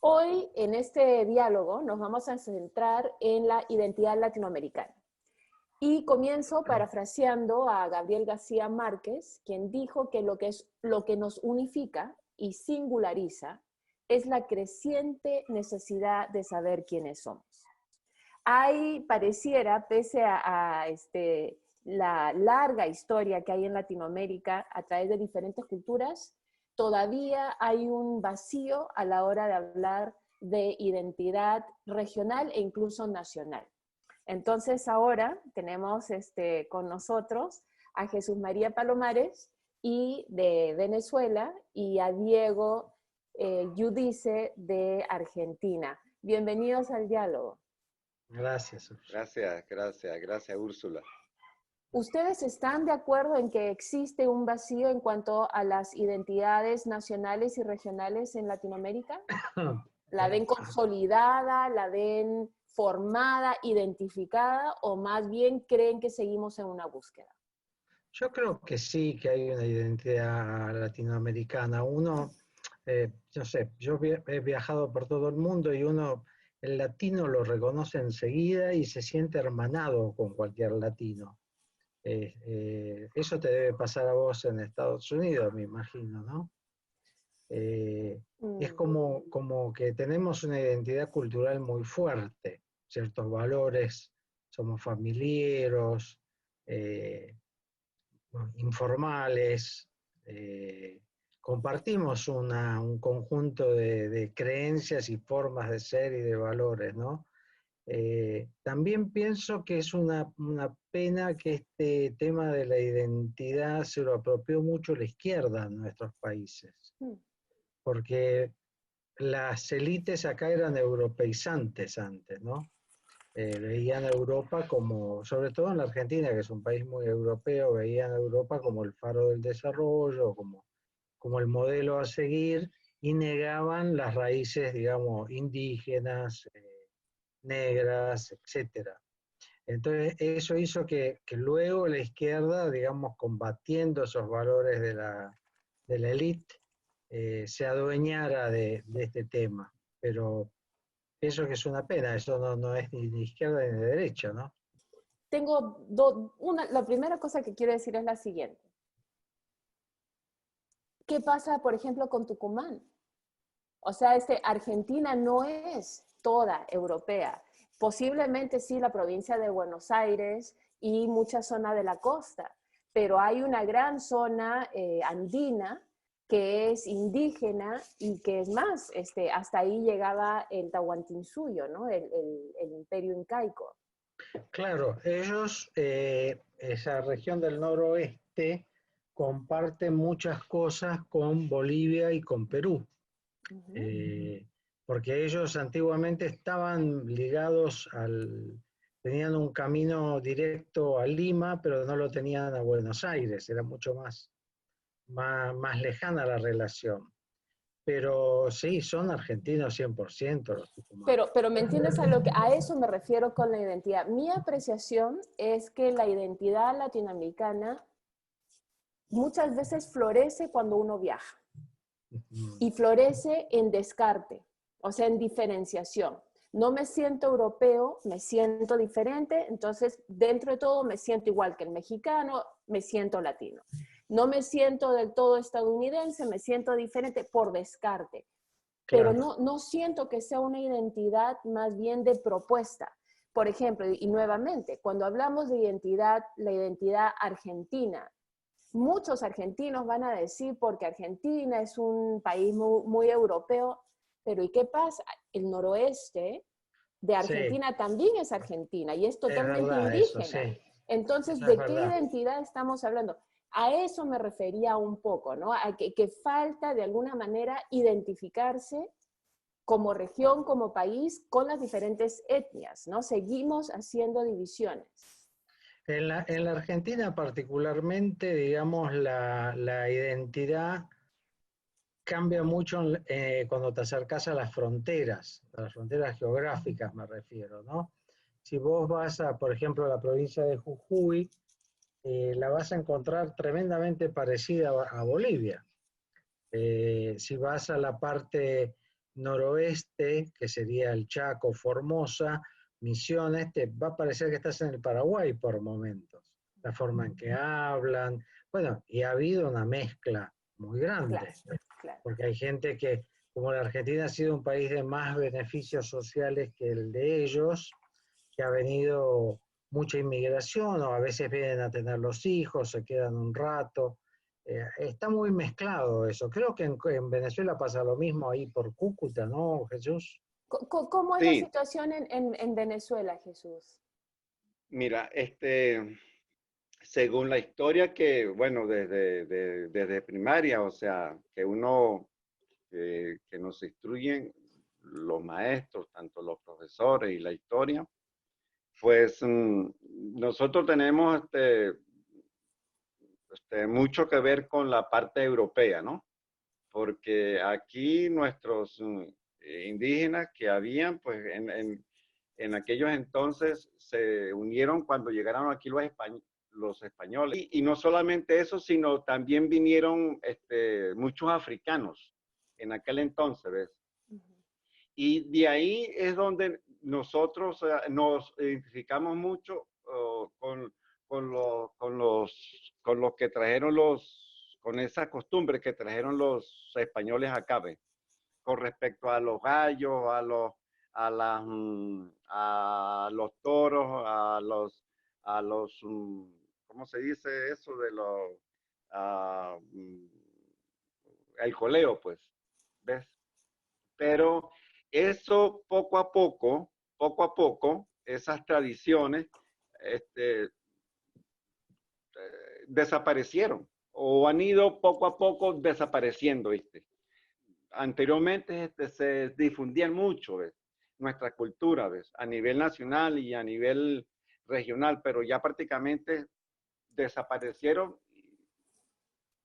Hoy, en este diálogo, nos vamos a centrar en la identidad latinoamericana. Y comienzo parafraseando a Gabriel García Márquez, quien dijo que lo que nos unifica y singulariza es la creciente necesidad de saber quiénes somos. Hay, pareciera, pese a la larga historia que hay en Latinoamérica a través de diferentes culturas, todavía hay un vacío a la hora de hablar de identidad regional e incluso nacional. Entonces ahora tenemos con nosotros a Jesús María Palomares y de Venezuela y a Diego Giudice de Argentina. Bienvenidos al diálogo. Gracias, Úrsula. Gracias, Úrsula. ¿Ustedes están de acuerdo en que existe un vacío en cuanto a las identidades nacionales y regionales en Latinoamérica? ¿La ven consolidada, la ven formada, identificada, o más bien creen que seguimos en una búsqueda? Yo creo que sí, que hay una identidad latinoamericana. Yo he viajado por todo el mundo y el latino lo reconoce enseguida y se siente hermanado con cualquier latino. Eso te debe pasar a vos en Estados Unidos, me imagino, ¿no? Es como que tenemos una identidad cultural muy fuerte, ciertos valores, somos familiares, informales, compartimos un conjunto de creencias y formas de ser y de valores, ¿no? También pienso que es una pena que este tema de la identidad se lo apropió mucho la izquierda en nuestros países, porque las élites acá eran europeizantes antes, ¿no? Veían a Europa como, sobre todo en la Argentina, que es un país muy europeo, veían a Europa como el faro del desarrollo, como el modelo a seguir, y negaban las raíces, digamos, indígenas, negras, etcétera. Entonces eso hizo que luego la izquierda, digamos, combatiendo esos valores de la élite, se adueñara de este tema. Pero eso que es una pena, eso no es ni de izquierda ni de derecha, ¿no? La primera cosa que quiero decir es la siguiente. ¿Qué pasa, por ejemplo, con Tucumán? O sea, Argentina no es toda europea. Posiblemente sí la provincia de Buenos Aires y mucha zona de la costa, pero hay una gran zona andina que es indígena y que es más, hasta ahí llegaba el Tahuantinsuyo, ¿no? El imperio incaico. Claro, ellos, esa región del noroeste, comparten muchas cosas con Bolivia y con Perú. Porque ellos antiguamente estaban ligados tenían un camino directo a Lima, pero no lo tenían a Buenos Aires, era mucho más lejana la relación. Pero sí, son argentinos 100% los tucumanos. Pero ¿me entiendes a eso me refiero con la identidad? Mi apreciación es que la identidad latinoamericana muchas veces florece cuando uno viaja. Y florece en descarte, o sea, en diferenciación. No me siento europeo, me siento diferente, entonces dentro de todo me siento igual que el mexicano, me siento latino. No me siento del todo estadounidense, me siento diferente por descarte. Claro. Pero no siento que sea una identidad más bien de propuesta. Por ejemplo, y nuevamente, cuando hablamos de identidad, la identidad argentina, muchos argentinos van a decir porque Argentina es un país muy, muy europeo, pero ¿y qué pasa? El noroeste de Argentina también es Argentina y es totalmente indígena. Eso, sí. Entonces, ¿de qué identidad estamos hablando? A eso me refería un poco, ¿no? A que falta de alguna manera identificarse como región, como país, con las diferentes etnias, ¿no? Seguimos haciendo divisiones. En la Argentina particularmente, digamos, la identidad cambia mucho cuando te acercas a las fronteras geográficas me refiero, ¿no? Si vos vas por ejemplo, a la provincia de Jujuy, la vas a encontrar tremendamente parecida a Bolivia. Si vas a la parte noroeste, que sería el Chaco, Formosa, Misiones, te va a parecer que estás en el Paraguay por momentos. La forma en que hablan, bueno, y ha habido una mezcla muy grande, Claro, claro. porque hay gente que, como la Argentina ha sido un país de más beneficios sociales que el de ellos, que ha venido mucha inmigración, o a veces vienen a tener los hijos, se quedan un rato. Está muy mezclado eso. Creo que en Venezuela pasa lo mismo ahí por Cúcuta, ¿no, Jesús? ¿Cómo es la Sí, situación en Venezuela, Jesús? mira, según la historia que, bueno, desde primaria, o sea, que uno, que nos instruyen los maestros, tanto los profesores y la historia, pues nosotros tenemos mucho que ver con la parte europea, ¿no? Porque aquí nuestros indígenas que habían, pues en aquellos entonces se unieron cuando llegaron aquí los españoles. Y no solamente eso, sino también vinieron muchos africanos en aquel entonces, ¿ves? Y de ahí es donde nosotros nos identificamos mucho con los que trajeron con esa costumbre que trajeron los españoles acá, ¿ves? Con respecto a los gallos, a los toros, ¿cómo se dice eso? Ah, mm, el coleo, pues, ¿ves? Pero eso poco a poco, esas tradiciones este, desaparecieron o han ido poco a poco desapareciendo, ¿viste? Anteriormente se difundían mucho, ¿ves? Nuestra cultura, ¿ves? A nivel nacional y a nivel regional, pero ya prácticamente desaparecieron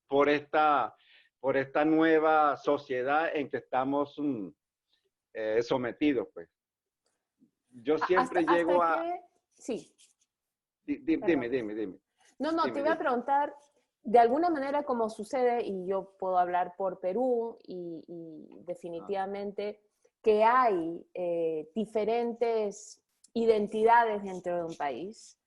por esta, por esta nueva sociedad en que estamos sometidos, pues. Yo ¿Hasta, siempre hasta llego a... qué? Sí, Dime, perdón. dime, dime, No, te dime, iba a dime. preguntar, de alguna manera como sucede, y yo puedo hablar por Perú, y Ah, definitivamente que hay diferentes identidades dentro de un país.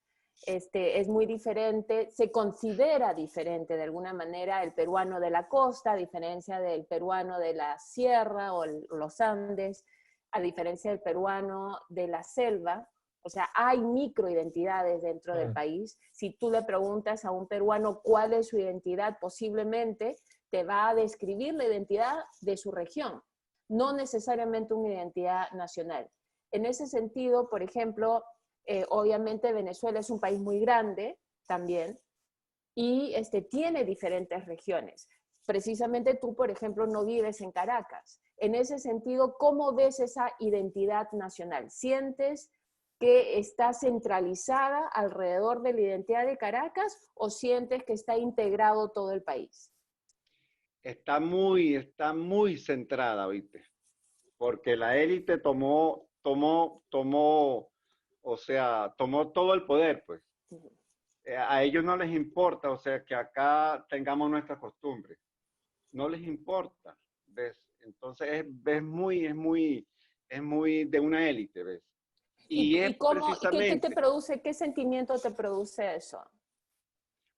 Es muy diferente, se considera diferente de alguna manera el peruano de la costa, a diferencia del peruano de la sierra o los Andes, a diferencia del peruano de la selva. O sea, hay microidentidades dentro del país. Si tú le preguntas a un peruano cuál es su identidad, posiblemente te va a describir la identidad de su región, no necesariamente una identidad nacional. En ese sentido, por ejemplo, obviamente Venezuela es un país muy grande también y tiene diferentes regiones. Precisamente tú, por ejemplo, no vives en Caracas. En ese sentido, ¿cómo ves esa identidad nacional? ¿Sientes que está centralizada alrededor de la identidad de Caracas o sientes que está integrado todo el país? está muy centrada, ¿viste? Porque la élite o sea, tomó todo el poder, pues. A ellos no les importa, o sea, que acá tengamos nuestras costumbres. No les importa, ¿ves? Entonces es muy de una élite, ¿ves? Y es ¿Y cómo, qué te precisamente, produce, qué sentimiento te produce eso?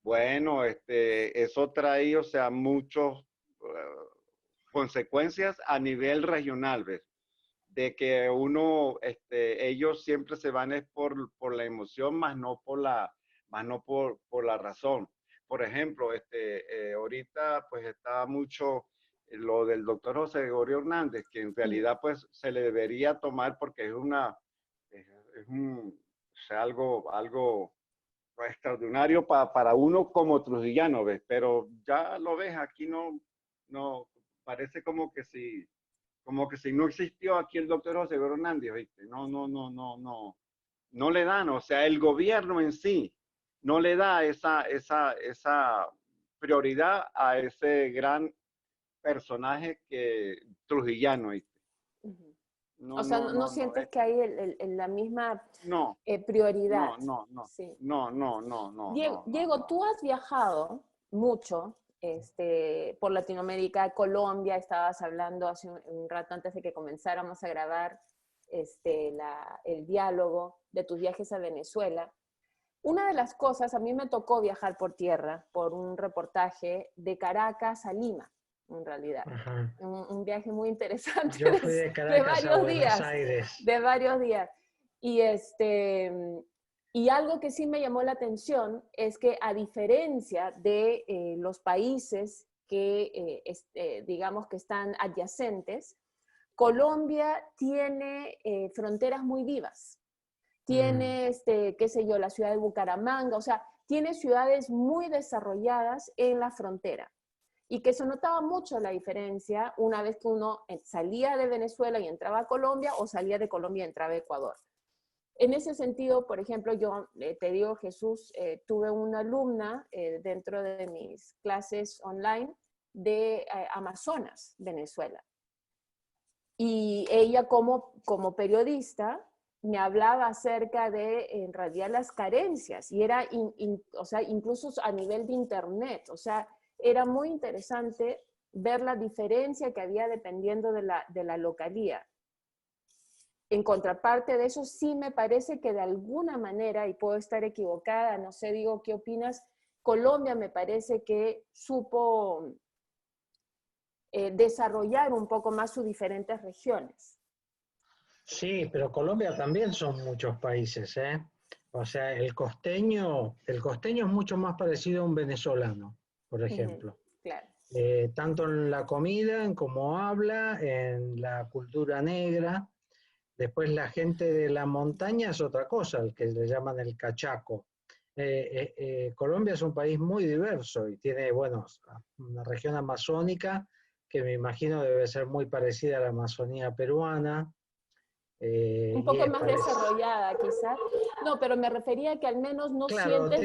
bueno, eso trae, o sea, muchos consecuencias a nivel regional, ¿ves? De que ellos siempre se van es por la emoción, más no por la razón. Por ejemplo, ahorita pues está mucho lo del doctor José Gregorio Hernández, que en realidad pues se le debería tomar porque es o sea, algo extraordinario para uno como trujillano, ¿ves? Pero ya lo ves, aquí no, parece como que si no existió aquí el doctor José Hernández, ¿viste? No le dan, o sea, el gobierno en sí no le da esa prioridad a ese gran personaje trujillano, ¿viste? Uh-huh. O No, sea, no, no, no no, no, sientes que hay la misma no, prioridad. no, no, no, Sí. no, no, no, no, no, no, Diego, no. tú has viajado mucho por Latinoamérica, Colombia, estabas hablando hace un rato antes de que comenzáramos a grabar el diálogo de tus viajes a Venezuela. Una de las cosas, a mí me tocó viajar por tierra, por un reportaje de Caracas a Lima, en realidad. Un viaje muy interesante. Yo fui de Caracas a Buenos Aires. De varios días. Y algo que sí me llamó la atención es que, a diferencia de los países que, digamos, que están adyacentes, Colombia tiene fronteras muy vivas. Tiene, qué sé yo, la ciudad de Bucaramanga, o sea, tiene ciudades muy desarrolladas en la frontera. Y que se notaba mucho la diferencia una vez que uno salía de Venezuela y entraba a Colombia, o salía de Colombia y entraba a Ecuador. En ese sentido, por ejemplo, yo te digo, Jesús, tuve una alumna dentro de mis clases online de Amazonas, Venezuela. Y ella como periodista me hablaba acerca de, en realidad, las carencias, y era, o sea, incluso a nivel de internet, o sea, era muy interesante ver la diferencia que había dependiendo de la localía. En contraparte de eso, sí me parece que de alguna manera, y puedo estar equivocada, no sé, digo, ¿qué opinas? Colombia me parece que supo desarrollar un poco más sus diferentes regiones. Sí, pero Colombia también son muchos países, ¿eh? O sea, el costeño es mucho más parecido a un venezolano, por ejemplo. Claro. Tanto en la comida, en cómo habla, en la cultura negra. Después la gente de la montaña es otra cosa, el que le llaman el cachaco. Colombia es un país muy diverso y tiene, bueno, una región amazónica que me imagino debe ser muy parecida a la Amazonía peruana. Un poco más desarrollada, quizás. No, pero me refería a que al menos no sientes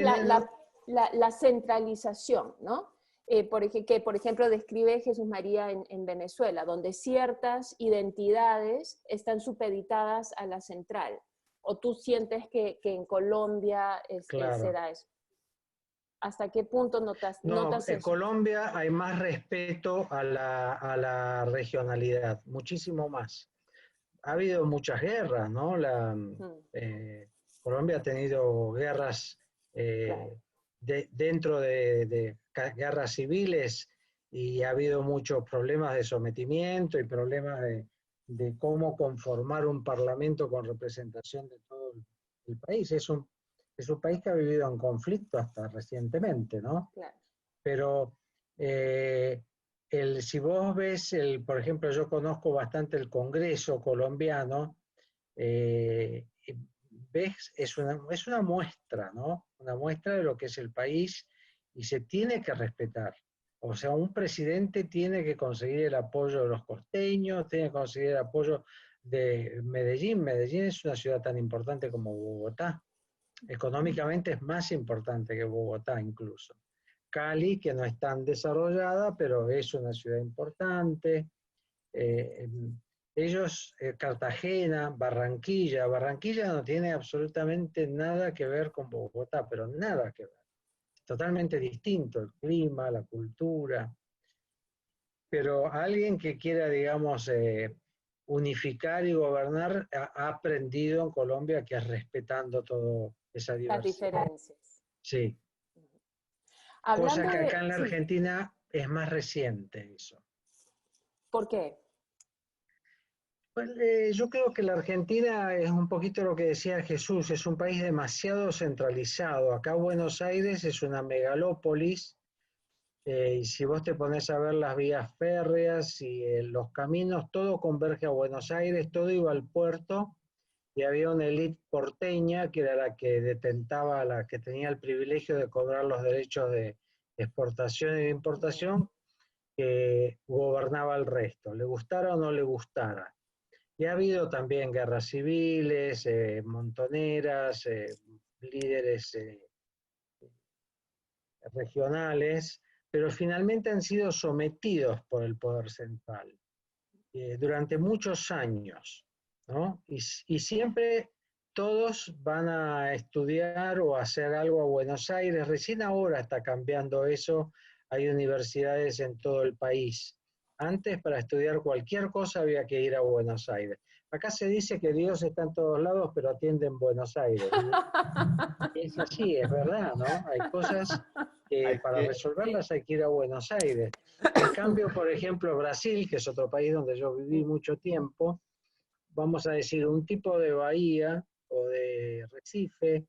la centralización, ¿no? Que, por ejemplo, describe Jesús María en Venezuela, donde ciertas identidades están supeditadas a la central. ¿O tú sientes que en Colombia se da eso? ¿Hasta qué punto notas eso? En Colombia hay más respeto a la regionalidad, muchísimo más. Ha habido muchas guerras, ¿no? Colombia ha tenido guerras dentro de guerras civiles, y ha habido muchos problemas de sometimiento y problemas de cómo conformar un parlamento con representación de todo el país. Es un país que ha vivido en conflicto hasta recientemente, ¿no? Claro. Pero si vos ves, por ejemplo, yo conozco bastante el Congreso colombiano, ves, es una muestra, ¿no? Una muestra de lo que es el país, y se tiene que respetar. O sea, un presidente tiene que conseguir el apoyo de los costeños, tiene que conseguir el apoyo de Medellín. Medellín es una ciudad tan importante como Bogotá. Económicamente es más importante que Bogotá incluso. Cali, que no es tan desarrollada, pero es una ciudad importante. Cartagena, Barranquilla no tiene absolutamente nada que ver con Bogotá, pero nada que ver. Totalmente distinto el clima, la cultura. Pero alguien que quiera, digamos, unificar y gobernar, ha aprendido en Colombia que es respetando toda esa diversidad. Las diferencias. Sí. Cosa que acá en la Argentina es más reciente eso. ¿Por qué? Pues, yo creo que la Argentina es un poquito lo que decía Jesús, es un país demasiado centralizado. Acá Buenos Aires es una megalópolis, y si vos te pones a ver las vías férreas y los caminos, todo converge a Buenos Aires, todo iba al puerto, y había una élite porteña que era la que detentaba, la que tenía el privilegio de cobrar los derechos de exportación y de importación, que gobernaba el resto, le gustara o no le gustara. Y ha habido también guerras civiles, montoneras, líderes regionales, pero finalmente han sido sometidos por el poder central durante muchos años, ¿no? Y siempre todos van a estudiar o hacer algo a Buenos Aires. Recién ahora está cambiando eso hay universidades en todo el país. Antes, para estudiar cualquier cosa había que ir a Buenos Aires. Acá se dice que Dios está en todos lados, pero atiende en Buenos Aires. Y es así, es verdad, ¿no? Hay cosas que Hay para que, resolverlas hay que ir a Buenos Aires. En cambio, por ejemplo, Brasil, que es otro país donde yo viví mucho tiempo, vamos a decir, un tipo de bahía o de Recife,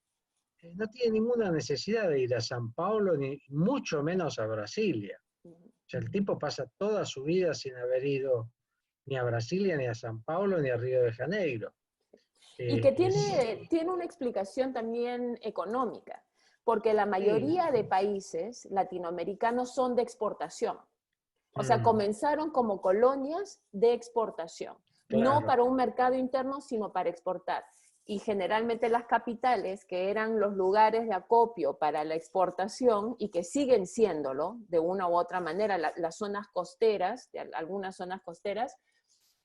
no tiene ninguna necesidad de ir a San Paulo, ni mucho menos a Brasilia. O sea, el tipo pasa toda su vida sin haber ido ni a Brasilia, ni a San Paulo, ni a Río de Janeiro. Y que Es, tiene una explicación también económica, porque la sí, mayoría de países latinoamericanos son de exportación. O sea, mm, comenzaron como colonias de exportación, no claro, para un mercado interno, sino para exportar. Y generalmente las capitales, que eran los lugares de acopio para la exportación y que siguen siéndolo de una u otra manera, las zonas costeras, algunas zonas costeras,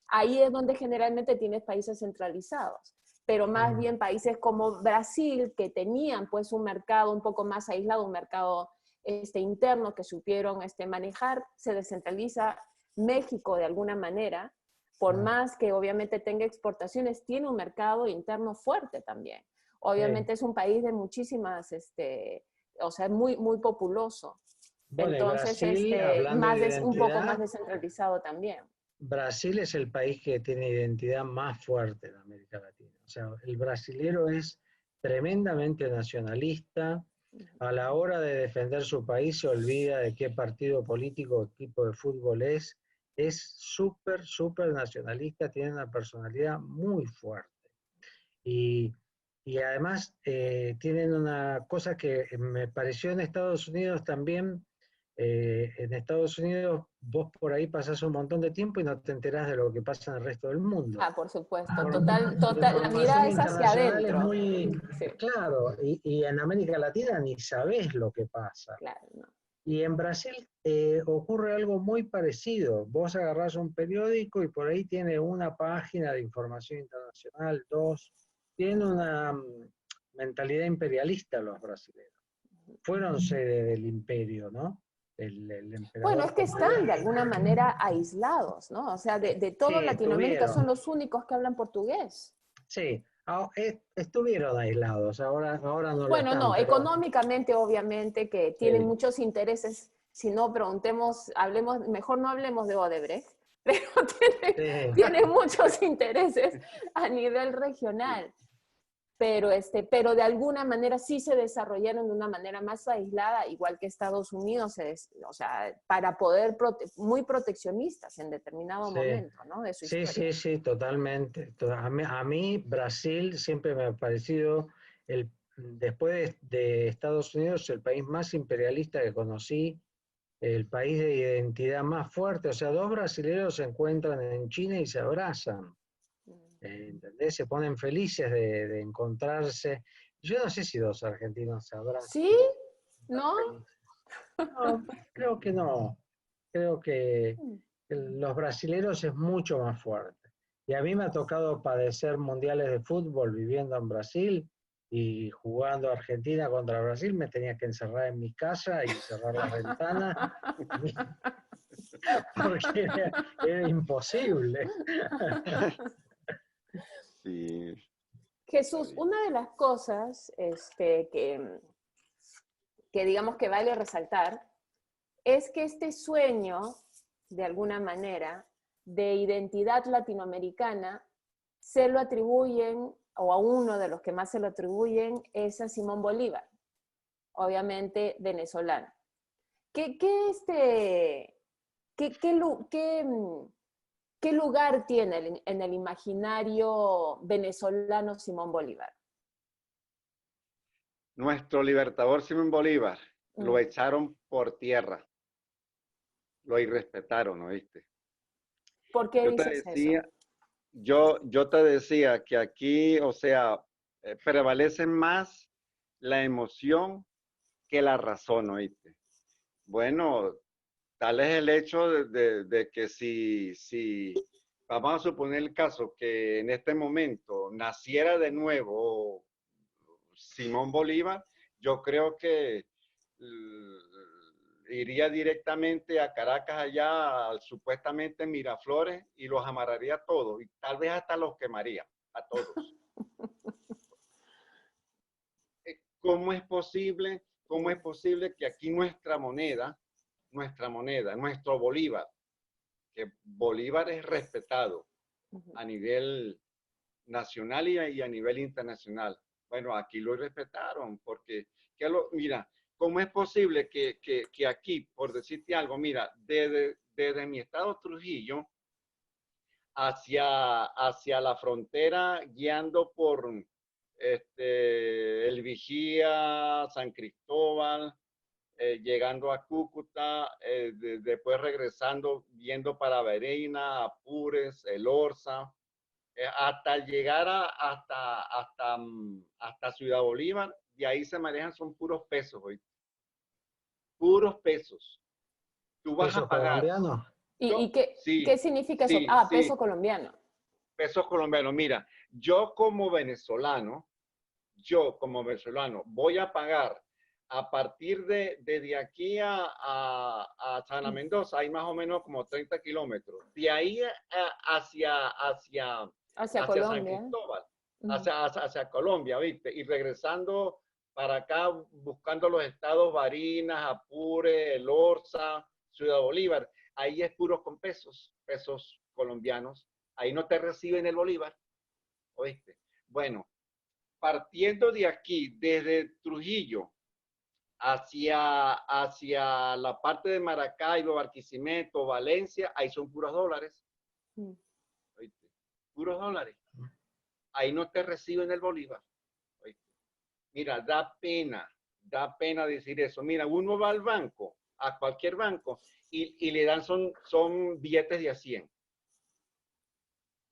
ahí es donde generalmente tienes países centralizados. Pero más bien países como Brasil, que tenían pues un mercado un poco más aislado, un mercado interno que supieron manejar, se descentraliza. México de alguna manera, por más que obviamente tenga exportaciones, tiene un mercado interno fuerte también. sí. Obviamente es un país de muchísimas, o sea, muy, muy populoso. Bueno, y Entonces, Brasil, hablando de un poco más identidad, descentralizado también. Brasil es el país que tiene identidad más fuerte en América Latina. O sea, el brasilero es tremendamente nacionalista. A la hora de defender su país se olvida de qué partido político o equipo de fútbol es súper, súper nacionalista, tiene una personalidad muy fuerte. Y, y además tienen una cosa que me pareció en Estados Unidos también. En Estados Unidos vos por ahí pasás un montón de tiempo y no te enterás de lo que pasa en el resto del mundo. Ah, por supuesto, La total, la información mirada es hacia internacional es adentro. muy, Sí, claro, y en América Latina ni sabés lo que pasa. claro, no. Y en Brasil ocurre algo muy parecido. Vos agarrás un periódico y por ahí tiene una página de información internacional, dos. Tiene una mentalidad imperialista los brasileños. Fueron sede del imperio, ¿no? El Bueno, emperador es que están de portugués. alguna manera aislados, ¿no? O sea, de Sí, todo Latinoamérica son estuvieron. los únicos que hablan portugués. Sí, estuvieron aislados, ahora no lo Bueno, están, no, pero económicamente, obviamente, que tienen sí, muchos intereses. Si no, preguntemos, hablemos, mejor no hablemos de Odebrecht, pero tiene, sí. tiene muchos intereses a nivel regional. Pero de alguna manera sí se desarrollaron de una manera más aislada, igual que Estados Unidos, o sea, para poder, muy proteccionistas en determinado Sí, momento, ¿no? De su sí, historia. sí, sí, totalmente. A mí Brasil siempre me ha parecido, después de Estados Unidos, el país más imperialista que conocí, el país de identidad más fuerte. O sea, dos brasileños se encuentran en China y se abrazan, ¿entendés? Se ponen felices de encontrarse. Yo no sé si dos argentinos se abrazan, ¿Sí? tan ¿No? felices. No, creo que no. Creo que los brasileros es mucho más fuerte. Y a mí me ha tocado padecer mundiales de fútbol viviendo en Brasil y jugando Argentina contra Brasil, me tenía que encerrar en mi casa y cerrar las ventanas porque era imposible. sí, está Jesús, bien. una de las cosas que digamos que vale resaltar es que este sueño, de alguna manera, de identidad latinoamericana, se lo atribuyen, o a uno de los que más se lo atribuyen, es a Simón Bolívar, obviamente venezolano. ¿Qué, qué, este, qué, qué, qué lugar tiene en el imaginario venezolano Simón Bolívar? Nuestro libertador Simón Bolívar lo Mm. echaron por tierra, lo irrespetaron, ¿oíste? ¿Por qué Yo te dices eso? decía, yo te decía que aquí, o sea, prevalece más la emoción que la razón, ¿oíste? Bueno, tal es el hecho de que si vamos a suponer el caso que en este momento naciera de nuevo Simón Bolívar, yo creo que iría directamente a Caracas, allá, supuestamente Miraflores, y los amarraría a todos, y tal vez hasta los quemaría, a todos. ¿Cómo es posible? ¿Cómo es posible que aquí nuestra moneda, nuestro bolívar, que bolívar es respetado a nivel nacional y a nivel internacional? Bueno, aquí lo respetaron porque, mira, ¿cómo es posible que aquí, por decirte algo, mira, desde mi estado Trujillo hacia la frontera, guiando por el Vigía, San Cristóbal, llegando a Cúcuta, después regresando, viendo para Bereina, Apures, El Orza, hasta llegar hasta Ciudad Bolívar, y ahí se manejan, son puros pesos, hoy. Puros pesos. Tú vas ¿Peso a pagar. colombiano? ¿Y qué, Sí, qué significa eso? sí, Ah, sí, peso colombiano. pesos colombianos. Mira, yo como venezolano voy a pagar a partir de aquí a Sana Mendoza, hay más o menos como 30 kilómetros. De ahí hacia San Colombia. Cristóbal, hacia Colombia, ¿viste? Y regresando para acá, buscando los estados Barinas, Apure, El Orza, Ciudad Bolívar. Ahí es puros con pesos colombianos. Ahí no te reciben el Bolívar, ¿oíste? Bueno, partiendo de aquí, desde Trujillo, hacia la parte de Maracaibo, Barquisimeto, Valencia, ahí son puros dólares. ¿Oíste? Puros dólares. Ahí no te reciben el Bolívar. ¿Oíste? Mira, da pena decir eso. Mira, uno va al banco, a cualquier banco, y le dan son billetes de a 100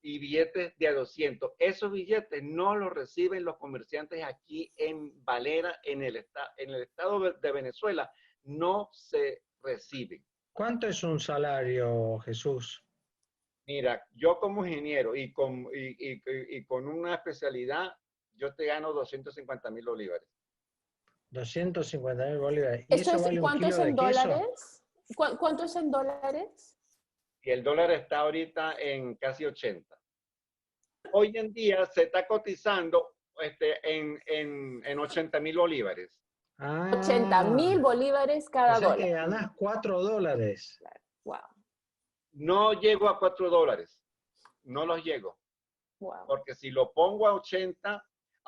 y billetes de a 200. Esos billetes no los reciben los comerciantes aquí en Valera, en el estado de Venezuela. No se reciben. ¿Cuánto es un salario, Jesús? Mira, yo como ingeniero y con una especialidad, yo te gano 250.000 bolívares. 250.000 bolívares. ¿Y ¿Esto eso es, vale un cuánto es kilo de en queso? dólares? ¿Cuánto es en dólares? Y el dólar está ahorita en casi 80. Hoy en día se está cotizando en 80.000 bolívares. 80.000 Ah, bolívares o cada sea dólar. que ganás $4. Claro. Wow. No llego a $4. No los llego. Wow. Porque si lo pongo a 80,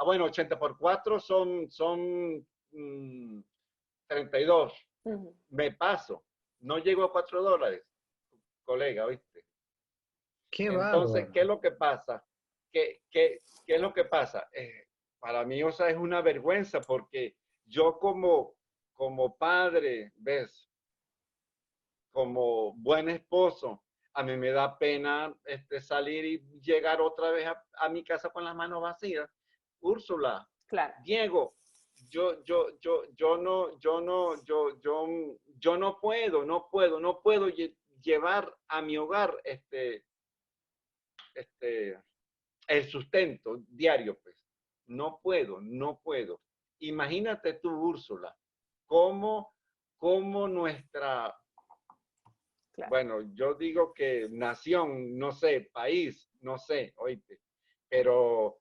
bueno, 80 por 4 son 32. Me paso. No llego a $4, colega, ¿viste? Qué Entonces, ¿qué es bárbaro. lo que pasa? ¿Qué es lo que pasa? Para mí, o sea, es una vergüenza porque yo como padre, ¿ves? Como buen esposo, a mí me da pena salir y llegar otra vez a mi casa con las manos vacías. Úrsula, Claro. Diego, yo no puedo llevar a mi hogar el sustento diario, pues. No puedo. Imagínate tú, Úrsula, cómo nuestra, Claro. bueno, yo digo que nación, no sé, país, no sé, oíste, pero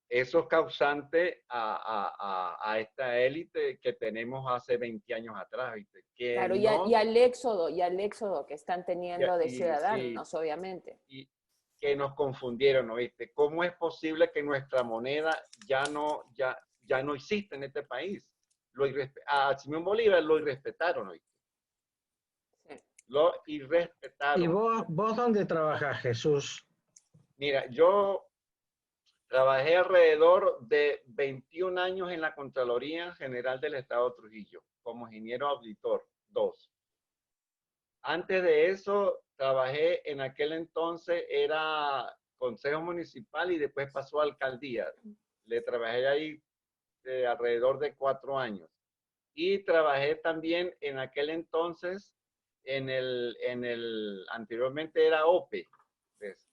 eso es causante a esta élite que tenemos hace 20 años atrás, ¿viste? Que Claro, y al éxodo que están teniendo de sí, ciudadanos, obviamente. y que nos confundieron, ¿oíste? ¿Cómo es posible que nuestra moneda ya no existe en este país? A Simón Bolívar lo irrespetaron, ¿oíste? Sí. Lo ¿Y irrespetaron. vos dónde trabajás, Jesús? Mira, yo trabajé alrededor de 21 años en la Contraloría General del Estado de Trujillo, como ingeniero auditor 2. Antes de eso, trabajé en aquel entonces, era Consejo Municipal y después pasó a Alcaldía. Le trabajé ahí alrededor de 4 años. Y trabajé también en aquel entonces, anteriormente era OPE, ¿ves?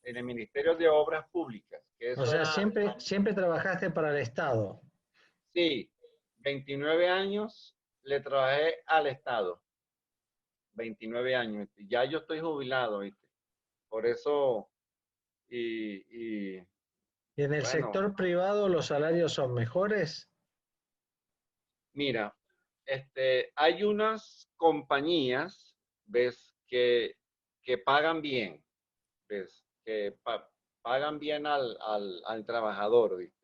En el Ministerio de Obras Públicas. Que O eso sea, era, siempre trabajaste para el Estado. sí, 29 años le trabajé al Estado, 29 años. ¿Viste? Ya yo estoy jubilado, ¿viste? Por eso, y ¿Y en el bueno, sector privado los salarios son mejores? mira, hay unas compañías, ¿ves? Que pagan bien, ¿ves? Pagan bien al trabajador, ¿viste?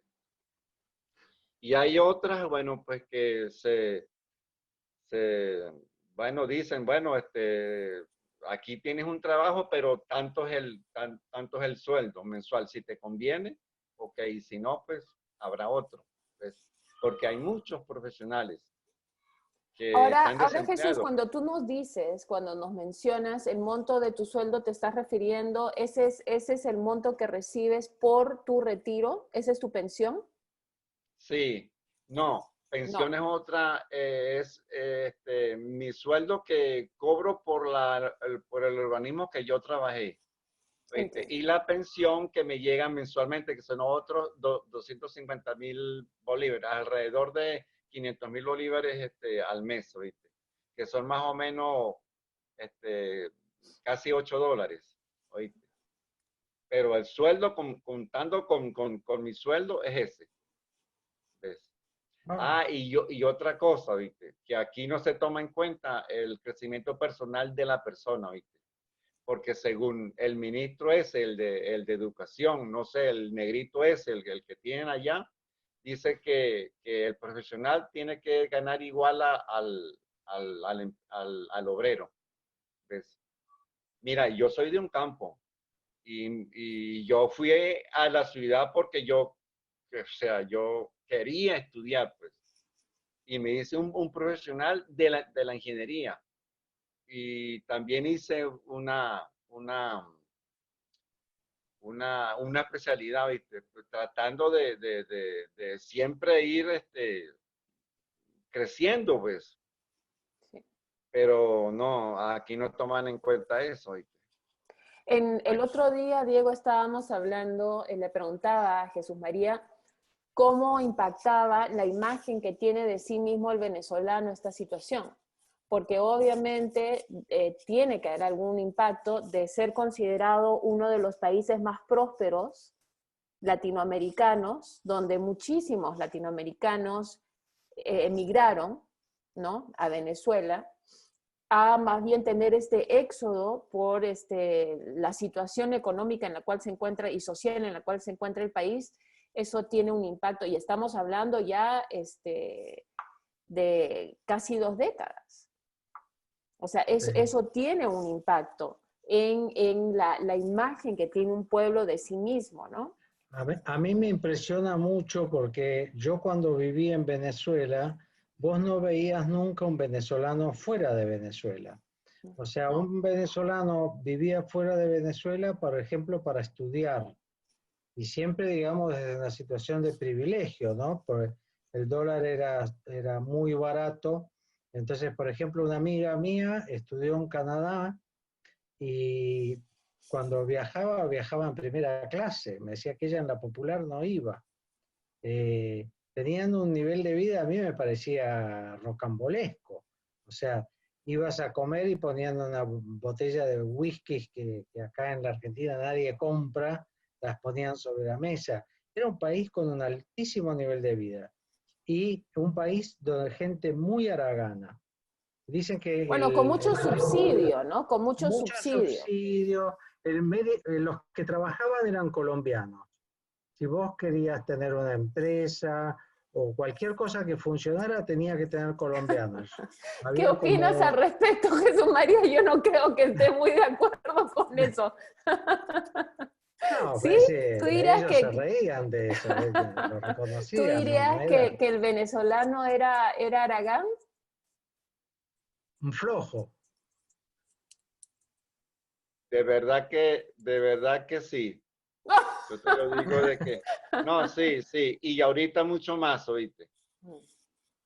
Y hay otras, bueno, pues que bueno, dicen, bueno, aquí tienes un trabajo, pero tanto es el sueldo mensual. Si te conviene, ok, y si no, pues habrá otro. Pues, porque hay muchos profesionales que Ahora, están ahora Jesús, desempleados. cuando tú nos dices, cuando nos mencionas el monto de tu sueldo, te estás refiriendo, ese es el monto que recibes por tu retiro, ¿esa es tu pensión? Sí, no, pensión No. es otra, es mi sueldo que cobro por el organismo que yo trabajé. ¿Viste? Entiendo. Y la pensión que me llega mensualmente, que son otros 250.000 bolívares, alrededor de 500.000 bolívares al mes, ¿viste? Que son más o menos este, casi $8, ¿oíste? Pero el sueldo, contando con mi sueldo, es ese, ¿ves? Ah, Ah, y otra cosa, ¿viste? Que aquí no se toma en cuenta el crecimiento personal de la persona, ¿viste? Porque según el ministro es el de educación, no sé, el negrito es el que tienen allá, dice que el profesional tiene que ganar igual al obrero. ¿Ves? Mira, yo soy de un campo y yo fui a la ciudad porque o sea, yo quería estudiar, pues, y me hice un profesional de la ingeniería y también hice una especialidad, ¿viste? Pues, tratando de siempre ir creciendo, pues, Sí. pero no, aquí no toman en cuenta eso, ¿viste? En el otro día, Diego, estábamos hablando, le preguntaba a Jesús María cómo impactaba la imagen que tiene de sí mismo el venezolano esta situación, porque obviamente tiene que haber algún impacto de ser considerado uno de los países más prósperos latinoamericanos, donde muchísimos latinoamericanos emigraron, ¿no?, a Venezuela, a más bien tener este éxodo por la situación económica en la cual se encuentra y social en la cual se encuentra el país. Eso tiene un impacto y estamos hablando ya de casi 2 décadas. O sea, sí. eso tiene un impacto en la imagen que tiene un pueblo de sí mismo, ¿no? A mí me impresiona mucho porque yo cuando viví en Venezuela, vos no veías nunca un venezolano fuera de Venezuela. O sea, No. un venezolano vivía fuera de Venezuela, por ejemplo, para estudiar. Y siempre, digamos, desde una situación de privilegio, ¿no? Porque el dólar era muy barato. Entonces, por ejemplo, una amiga mía estudió en Canadá y cuando viajaba en primera clase. Me decía que ella en la popular no iba. Tenían un nivel de vida, a mí me parecía rocambolesco. O sea, ibas a comer y ponían una botella de whisky que acá en la Argentina nadie compra, las ponían sobre la mesa. Era un país con un altísimo nivel de vida y un país donde gente muy haragana. Dicen que Bueno, con mucho subsidio, ¿no? Con mucho mucho subsidio. subsidio, los que trabajaban eran colombianos. Si vos querías tener una empresa o cualquier cosa que funcionara, tenía que tener colombianos. ¿Qué Había opinas al como, respecto, Jesús María? Yo no creo que esté muy de acuerdo con eso. no, ¿Sí? pues ¿Tú dirías ellos se que, reían de eso, lo tú reconocían, no, no dirías era que el venezolano era Aragán? un flojo. De verdad que sí. Yo te lo digo de que, no, sí, sí, y ahorita mucho más, ¿oíste?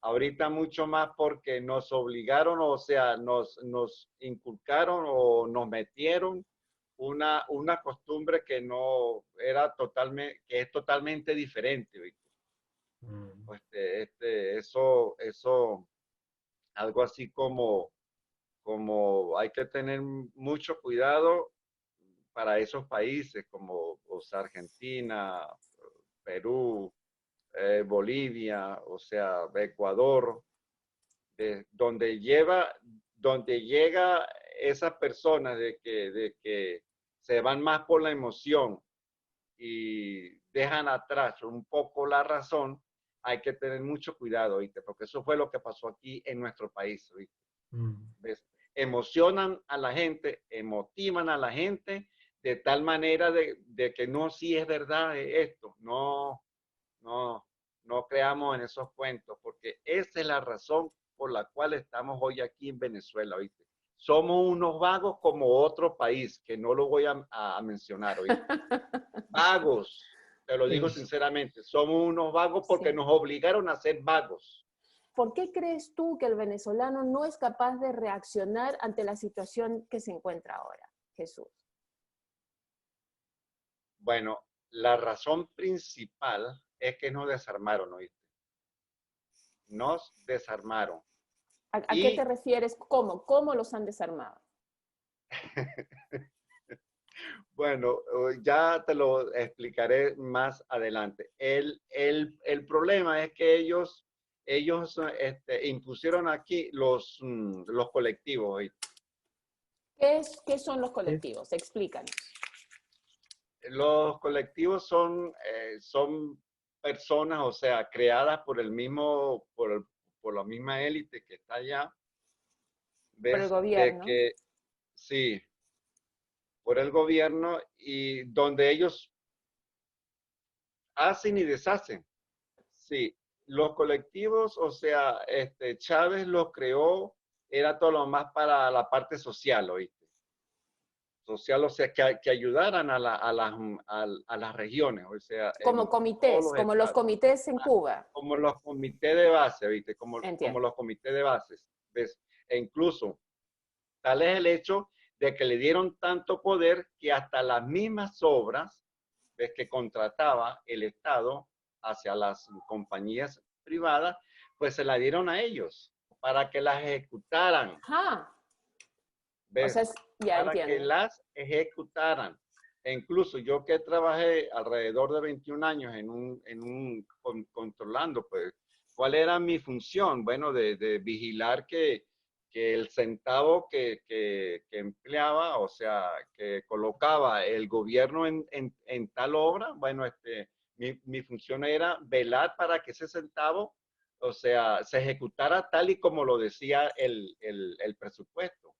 Ahorita mucho más porque nos obligaron, o sea, nos inculcaron o nos metieron una costumbre que no era totalmente, que es totalmente diferente, ¿viste? Mm. Eso algo así como hay que tener mucho cuidado para esos países como o sea, Argentina, Perú, Bolivia, o sea, Ecuador, donde llega esas personas de que se van más por la emoción y dejan atrás un poco la razón, hay que tener mucho cuidado, ¿viste? Porque eso fue lo que pasó aquí en nuestro país, ¿viste? ¿Ves? Emocionan a la gente, emotivan a la gente de tal manera de que no, sí es verdad esto, no, no creamos en esos cuentos, porque esa es la razón por la cual estamos hoy aquí en Venezuela, ¿viste? Somos unos vagos como otro país, que no lo voy a mencionar, ¿oíste? Vagos, te lo digo sinceramente, somos unos vagos porque Sí. nos obligaron a ser vagos. ¿Por qué crees tú que el venezolano no es capaz de reaccionar ante la situación que se encuentra ahora, Jesús? Bueno, la razón principal es que nos desarmaron, ¿oíste? Nos desarmaron. ¿A qué te Y refieres? ¿Cómo? ¿Cómo los han desarmado? bueno, ya te lo explicaré más adelante. El problema es que ellos impusieron aquí los colectivos. ¿Oíste? ¿Qué son los colectivos? Explícanos. Los colectivos son personas, o sea, creadas por por la misma élite que está allá. Por el ¿Ves? De gobierno. que, sí, por el gobierno y donde ellos hacen y deshacen. Sí, los colectivos, o sea, Chávez los creó, era todo lo más para la parte social, ¿oíste? Social, o sea, que ayudaran a las regiones, o sea, Como en todos comités, los como los estados. comités en Cuba. Como los comités de base, ¿viste? Como Entiendo. los comités de bases, ¿ves? E incluso, tal es el hecho de que le dieron tanto poder que hasta las mismas obras, ¿ves? Que contrataba el Estado hacia las compañías privadas, pues se la dieron a ellos para que las ejecutaran, Ajá. O sea, ¿ves? ya Para que entiendo. las ejecutaran. E incluso yo que trabajé alrededor de 21 años controlando, pues, ¿cuál era mi función? Bueno, de vigilar que el centavo que empleaba, o sea, que colocaba el gobierno en tal obra, bueno, mi función era velar para que ese centavo, o sea, se ejecutara tal y como lo decía el presupuesto.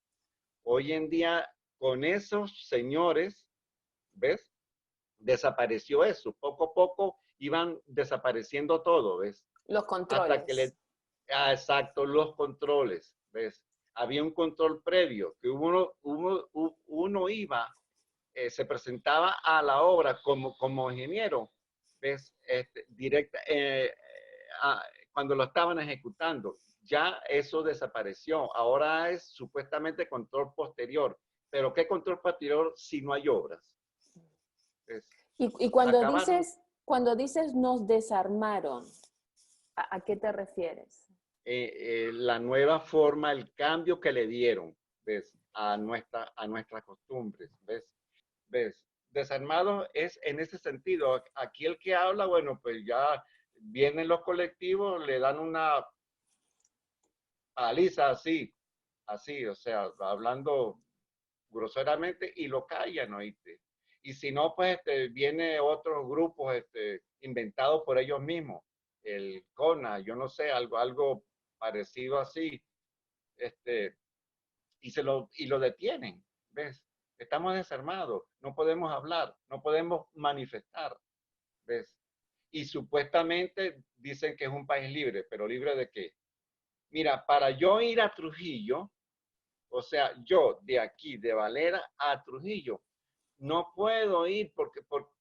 Hoy en día, con esos señores, ¿ves? Desapareció eso. Poco a poco iban desapareciendo todo, ¿ves? Los Hasta que controles. exacto, los controles, ¿ves? Había un control previo, que uno iba, se presentaba a la obra como ingeniero, ¿ves? Directa, cuando lo estaban ejecutando. Ya eso desapareció. Ahora es supuestamente control posterior. Pero ¿qué control posterior si no hay obras? Es, Y acabaron. cuando dices nos desarmaron, ¿a qué te refieres? La nueva forma, el cambio que le dieron, ¿ves? A nuestras costumbres, ¿ves? ¿Ves? Desarmado es en ese sentido. Aquí el que habla, bueno, pues ya vienen los colectivos, le dan una paliza así, o sea, hablando groseramente y lo callan, ¿oíste? Y si no, pues viene otros grupos inventados por ellos mismos, el CONA, yo no sé, algo parecido así, este, y lo detienen, ¿ves? Estamos desarmados, no podemos hablar, no podemos manifestar, ¿ves? Y supuestamente dicen que es un país libre, pero ¿libre de qué? Mira, para yo ir a Trujillo, o sea, yo de aquí, de Valera a Trujillo, no puedo ir porque por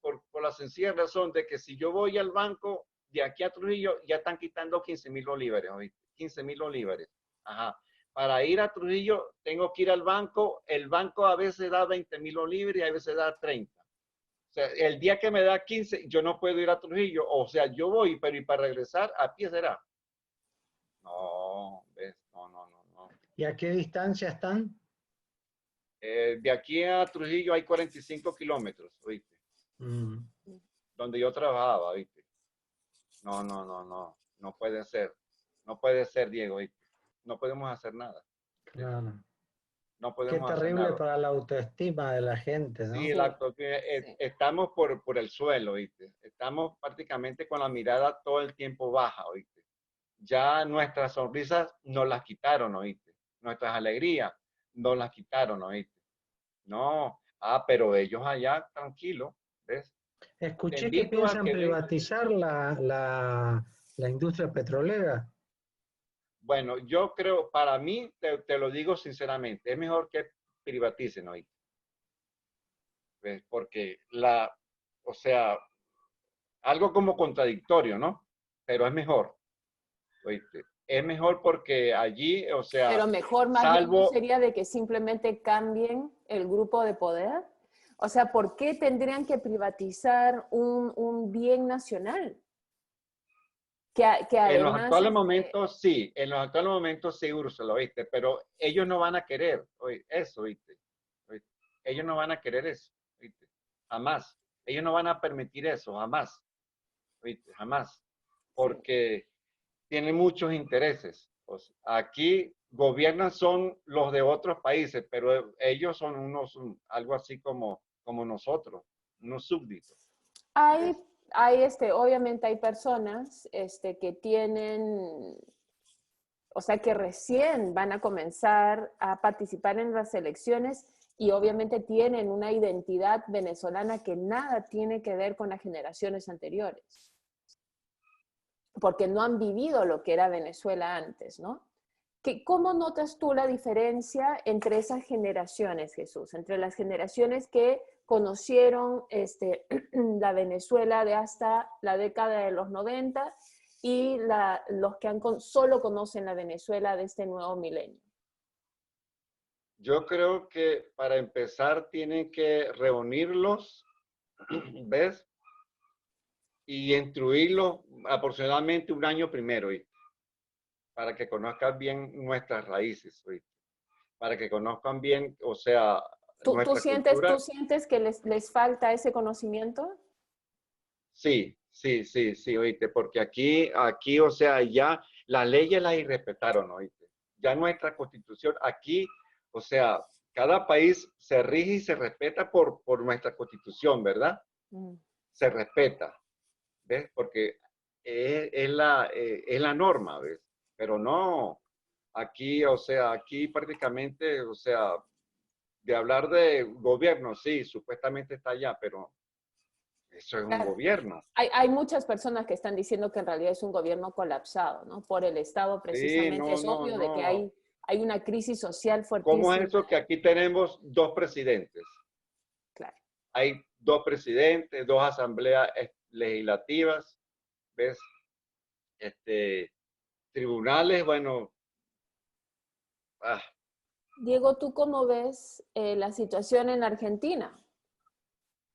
la sencilla razón de que si yo voy al banco de aquí a Trujillo, ya están quitando 15,000 bolívares, ¿oíste? 15,000 bolívares. Ajá. Para ir a Trujillo, tengo que ir al banco. El banco a veces da 20,000 bolívares y a veces da 30. O sea, el día que me da 15, yo no puedo ir a Trujillo. O sea, yo voy, pero y para regresar, a pie será. No, ¿ves? No, no, ¿Y a qué distancia están? De aquí a Trujillo hay 45 kilómetros, ¿oíste? Mm, Donde yo trabajaba, ¿oíste? No, no, no, no, no puede ser. No puede ser, Diego, ¿oíste? No podemos hacer nada. ¿Sí? claro. No Qué podemos hacer terrible nada. para la autoestima de la gente, ¿no? Sí, Sí, sí. estamos por el suelo, ¿oíste? Estamos prácticamente con la mirada todo el tiempo baja, ¿oíste? Ya nuestras sonrisas nos las quitaron, ¿oíste? Nuestras alegrías nos las quitaron, ¿oíste? No, pero ellos allá, tranquilo, ¿ves? Te Escuché que invito a piensan que vengas. privatizar la industria petrolera. Bueno, yo creo, para mí, te lo digo sinceramente, es mejor que privaticen, ¿oíste? ¿Ves? Porque o sea, algo como contradictorio, ¿no? Pero es mejor, ¿oíste? Es mejor porque allí, o Pero sea, mejor más bien no salvo sería de que simplemente cambien el grupo de poder. O sea, ¿por qué tendrían que privatizar un bien nacional? Que en los además, actuales momentos, sí, en los actuales momentos sí, Úrsula, ¿oíste? Pero ellos no van a querer eso, ¿oíste? ¿Oíste? Ellos no van a querer eso, ¿oíste? Jamás. Ellos no van a permitir eso, jamás, ¿oíste? Jamás. sí, Porque tienen muchos intereses. O sea, aquí gobiernan son los de otros países, pero ellos son algo así como nosotros, unos súbditos. hay, ¿Ves? obviamente hay personas que tienen, o sea, que recién van a comenzar a participar en las elecciones y obviamente tienen una identidad venezolana que nada tiene que ver con las generaciones anteriores, porque no han vivido lo que era Venezuela antes, ¿no? ¿Cómo notas tú la diferencia entre esas generaciones, Jesús? Entre las generaciones que conocieron la Venezuela de hasta la década de los 90 y los que solo conocen la Venezuela de este nuevo milenio. Yo creo que para empezar tienen que reunirlos, ¿ves? Y instruirlos aproximadamente un año primero, ¿oíste? Para que conozcan bien nuestras raíces, ¿oíste? Para que conozcan bien, o sea, ¿Tú nuestra sientes, cultura. tú sientes que les falta ese conocimiento? Sí, sí, sí, sí, oíste, porque aquí, o sea, ya las leyes las irrespetaron, oíste. Ya nuestra constitución aquí, o sea, cada país se rige y se respeta por nuestra constitución, ¿verdad? Mm. Se respeta, ¿ves? Porque es la norma, ¿ves? Pero no, aquí, o sea, aquí prácticamente, o sea, de hablar de gobierno, sí, supuestamente está allá, pero eso es un Claro. gobierno. Hay muchas personas que están diciendo que en realidad es un gobierno colapsado, ¿no? Por el Estado Sí, precisamente. no, Es no, obvio de que no. hay una crisis social ¿Cómo es fuertísima. eso que aquí tenemos dos presidentes? Claro. Hay dos presidentes, dos asambleas legislativas, ¿ves? Este, tribunales, bueno, ah, Diego, ¿tú cómo ves la situación en Argentina?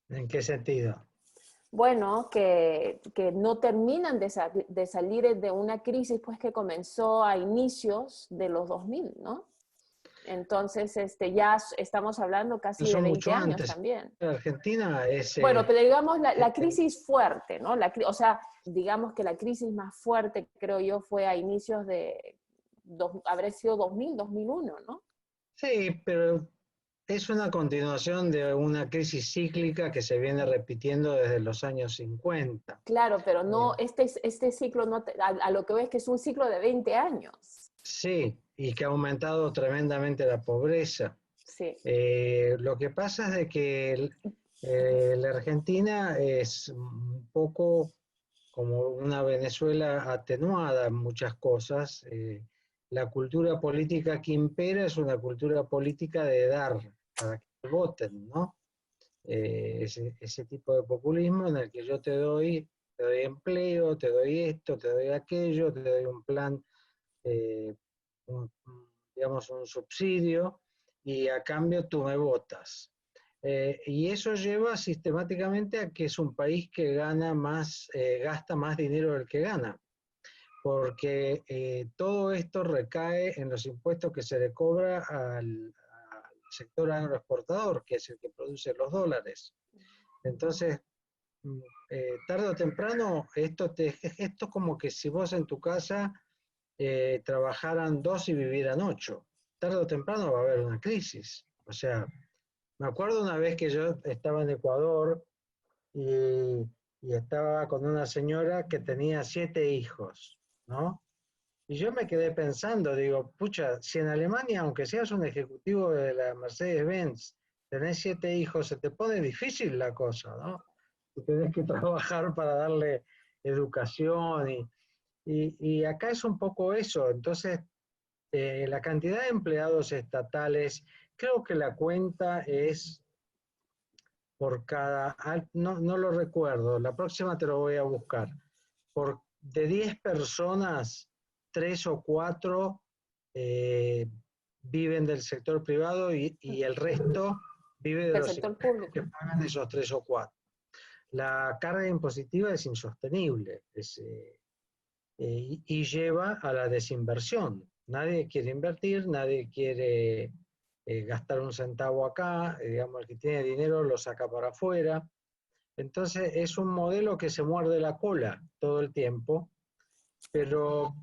¿En qué sentido? Bueno, que no terminan de salir de una crisis pues, que comenzó a inicios de los 2000, ¿no? Entonces, ya estamos hablando casi de Son 20 mucho años antes. también. Argentina es, Bueno, pero digamos la crisis fuerte, ¿no? O sea, digamos que la crisis más fuerte, creo yo, fue a inicios habrá sido 2000, 2001, ¿no? sí, pero es una continuación de una crisis cíclica que se viene repitiendo desde los años 50. Claro, pero Eh, no, este ciclo, no a lo que veo es que es un ciclo de 20 años. sí, y que ha aumentado tremendamente la pobreza. Sí. Lo que pasa es de que la Argentina es un poco como una Venezuela atenuada en muchas cosas. La cultura política que impera es una cultura política de dar para que voten, ¿no? Ese tipo de populismo en el que yo te doy empleo, te doy esto, te doy aquello, te doy un plan, eh, un, digamos, un subsidio, y a cambio tú me votas. Y eso lleva sistemáticamente a que es un país que gana más, gasta más dinero del que gana, porque todo esto recae en los impuestos que se le cobra al sector agroexportador, que es el que produce los dólares. Entonces, tarde o temprano, esto es como que si vos en tu casa trabajaran 2 y vivieran 8. Tarde o temprano va a haber una crisis. O sea, me acuerdo una vez que yo estaba en Ecuador y estaba con una señora que tenía 7 hijos, ¿no? Y yo me quedé pensando, digo, pucha, si en Alemania, aunque seas un ejecutivo de la Mercedes-Benz, tenés 7 hijos, se te pone difícil la cosa, ¿no? Y tenés que trabajar para darle educación y acá es un poco eso. Entonces, la cantidad de empleados estatales, creo que la cuenta es por cada, no lo recuerdo, la próxima te lo voy a buscar. De 10 personas, 3 o 4 viven del sector privado y el resto vive de Del los sector impuestos público. que pagan esos 3 o 4. La carga impositiva es insostenible y lleva a la desinversión. Nadie quiere invertir, nadie quiere gastar un centavo acá, digamos, el que tiene dinero lo saca para afuera. Entonces es un modelo que se muerde la cola todo el tiempo, pero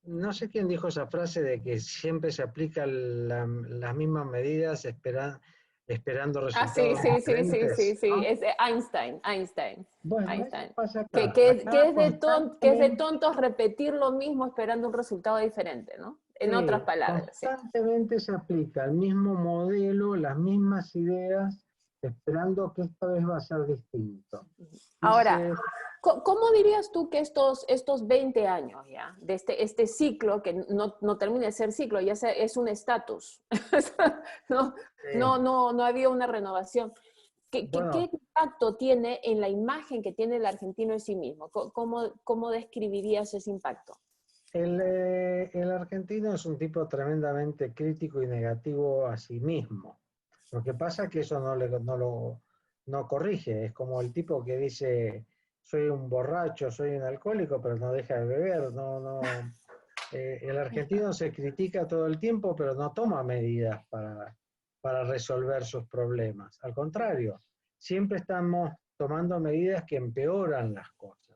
no sé quién dijo esa frase de que siempre se aplican las mismas medidas esperando Ah, sí, resultados sí, sí, sí, sí, diferentes, sí, ¿no? es Einstein. Bueno, eso Einstein. pasa Que, acá. que es, Acá que es de constantemente, tontos repetir lo mismo esperando un resultado diferente, ¿no? En otras sí, palabras, sí. constantemente se aplica el mismo modelo, las mismas ideas, esperando que esta vez va a ser distinto. Ahora, Dice, ¿cómo dirías tú que estos 20 años ya, de este ciclo, que no termina de ser ciclo, ya es un estatus, no había una renovación? ¿Qué bueno, impacto tiene en la imagen que tiene el argentino en sí mismo? ¿Cómo describirías ese impacto? el argentino es un tipo tremendamente crítico y negativo a sí mismo. Lo que pasa es que eso no corrige. Es como el tipo que dice, soy un borracho, soy un alcohólico, pero no deja de beber. El argentino se critica todo el tiempo, pero no toma medidas para resolver sus problemas. Al contrario, siempre estamos tomando medidas que empeoran las cosas.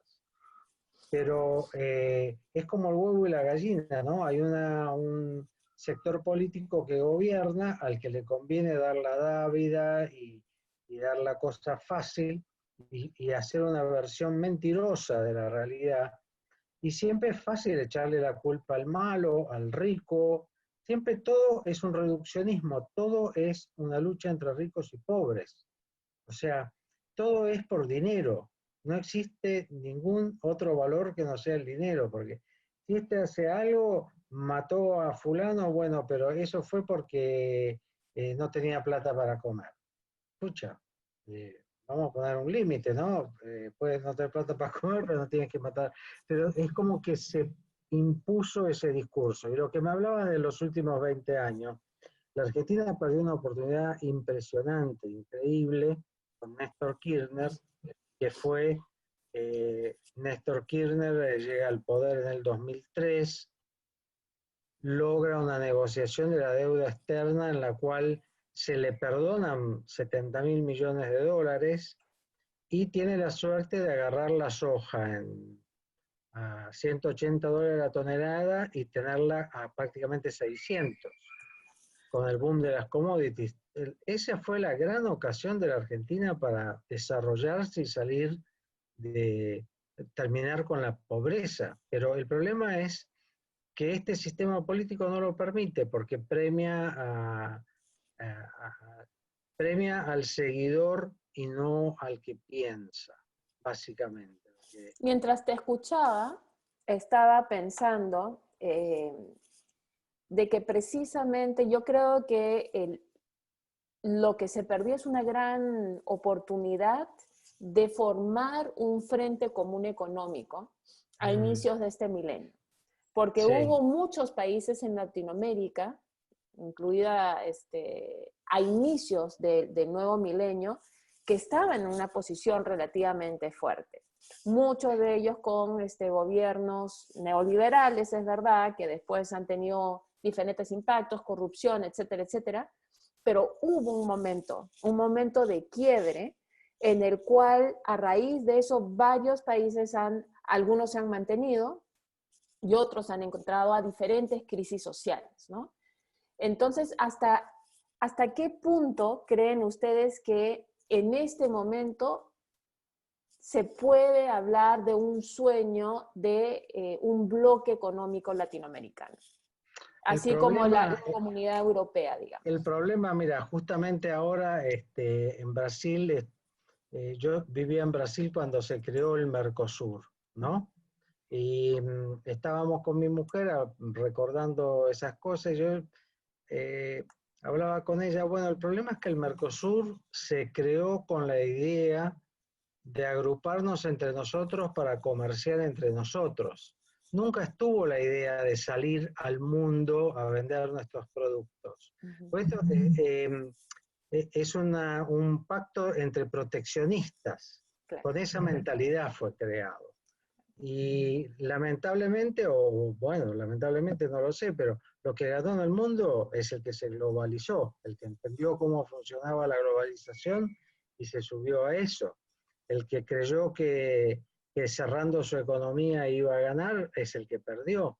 Pero es como el huevo y la gallina, ¿no? Hay un sector político que gobierna al que le conviene dar la dávida y dar la cosa fácil y hacer una versión mentirosa de la realidad. Y siempre es fácil echarle la culpa al malo, al rico. Siempre todo es un reduccionismo, todo es una lucha entre ricos y pobres. O sea, todo es por dinero. No existe ningún otro valor que no sea el dinero, porque si este hace algo, mató a fulano, bueno, pero eso fue porque no tenía plata para comer. Escucha, vamos a poner un límite, ¿no? Puedes no tener plata para comer, pero no tienes que matar. Pero es como que se impuso ese discurso. Y lo que me hablaba de los últimos 20 años, la Argentina perdió una oportunidad impresionante, increíble, con Néstor Kirchner, que fue, Néstor Kirchner llega al poder en el 2003, logra una negociación de la deuda externa en la cual se le perdonan 70.000 millones de dólares y tiene la suerte de agarrar la soja a 180 dólares la tonelada y tenerla a prácticamente 600 con el boom de las commodities. Esa fue la gran ocasión de la Argentina para desarrollarse y salir de terminar con la pobreza. Pero el problema es que este sistema político no lo permite porque premia al seguidor y no al que piensa, básicamente. Mientras te escuchaba, estaba pensando de que precisamente yo creo que lo que se perdió es una gran oportunidad de formar un frente común económico a inicios de este milenio, porque Sí, hubo muchos países en Latinoamérica, incluida a inicios del nuevo milenio, que estaban en una posición relativamente fuerte. muchos de ellos con gobiernos neoliberales, es verdad, que después han tenido diferentes impactos, corrupción, etcétera, etcétera, pero hubo un momento de quiebre en el cual a raíz de eso varios países algunos se han mantenido y otros han encontrado a diferentes crisis sociales, ¿no? Entonces, ¿hasta qué punto creen ustedes que en este momento se puede hablar de un sueño de un bloque económico latinoamericano? Así como la comunidad europea, digamos. El problema, mira, justamente ahora en Brasil, yo vivía en Brasil cuando se creó el Mercosur, ¿no? Y estábamos con mi mujer recordando esas cosas, y yo hablaba con ella, bueno, el problema es que el Mercosur se creó con la idea de agruparnos entre nosotros para comerciar entre nosotros. Nunca estuvo la idea de salir al mundo a vender nuestros productos. Pues esto es un pacto entre proteccionistas. Claro. Con esa mentalidad fue creado. Y lamentablemente, o bueno, lamentablemente no lo sé, pero lo que ganó en el mundo es el que se globalizó, el que entendió cómo funcionaba la globalización y se subió a eso. El que creyó que cerrando su economía iba a ganar es el que perdió.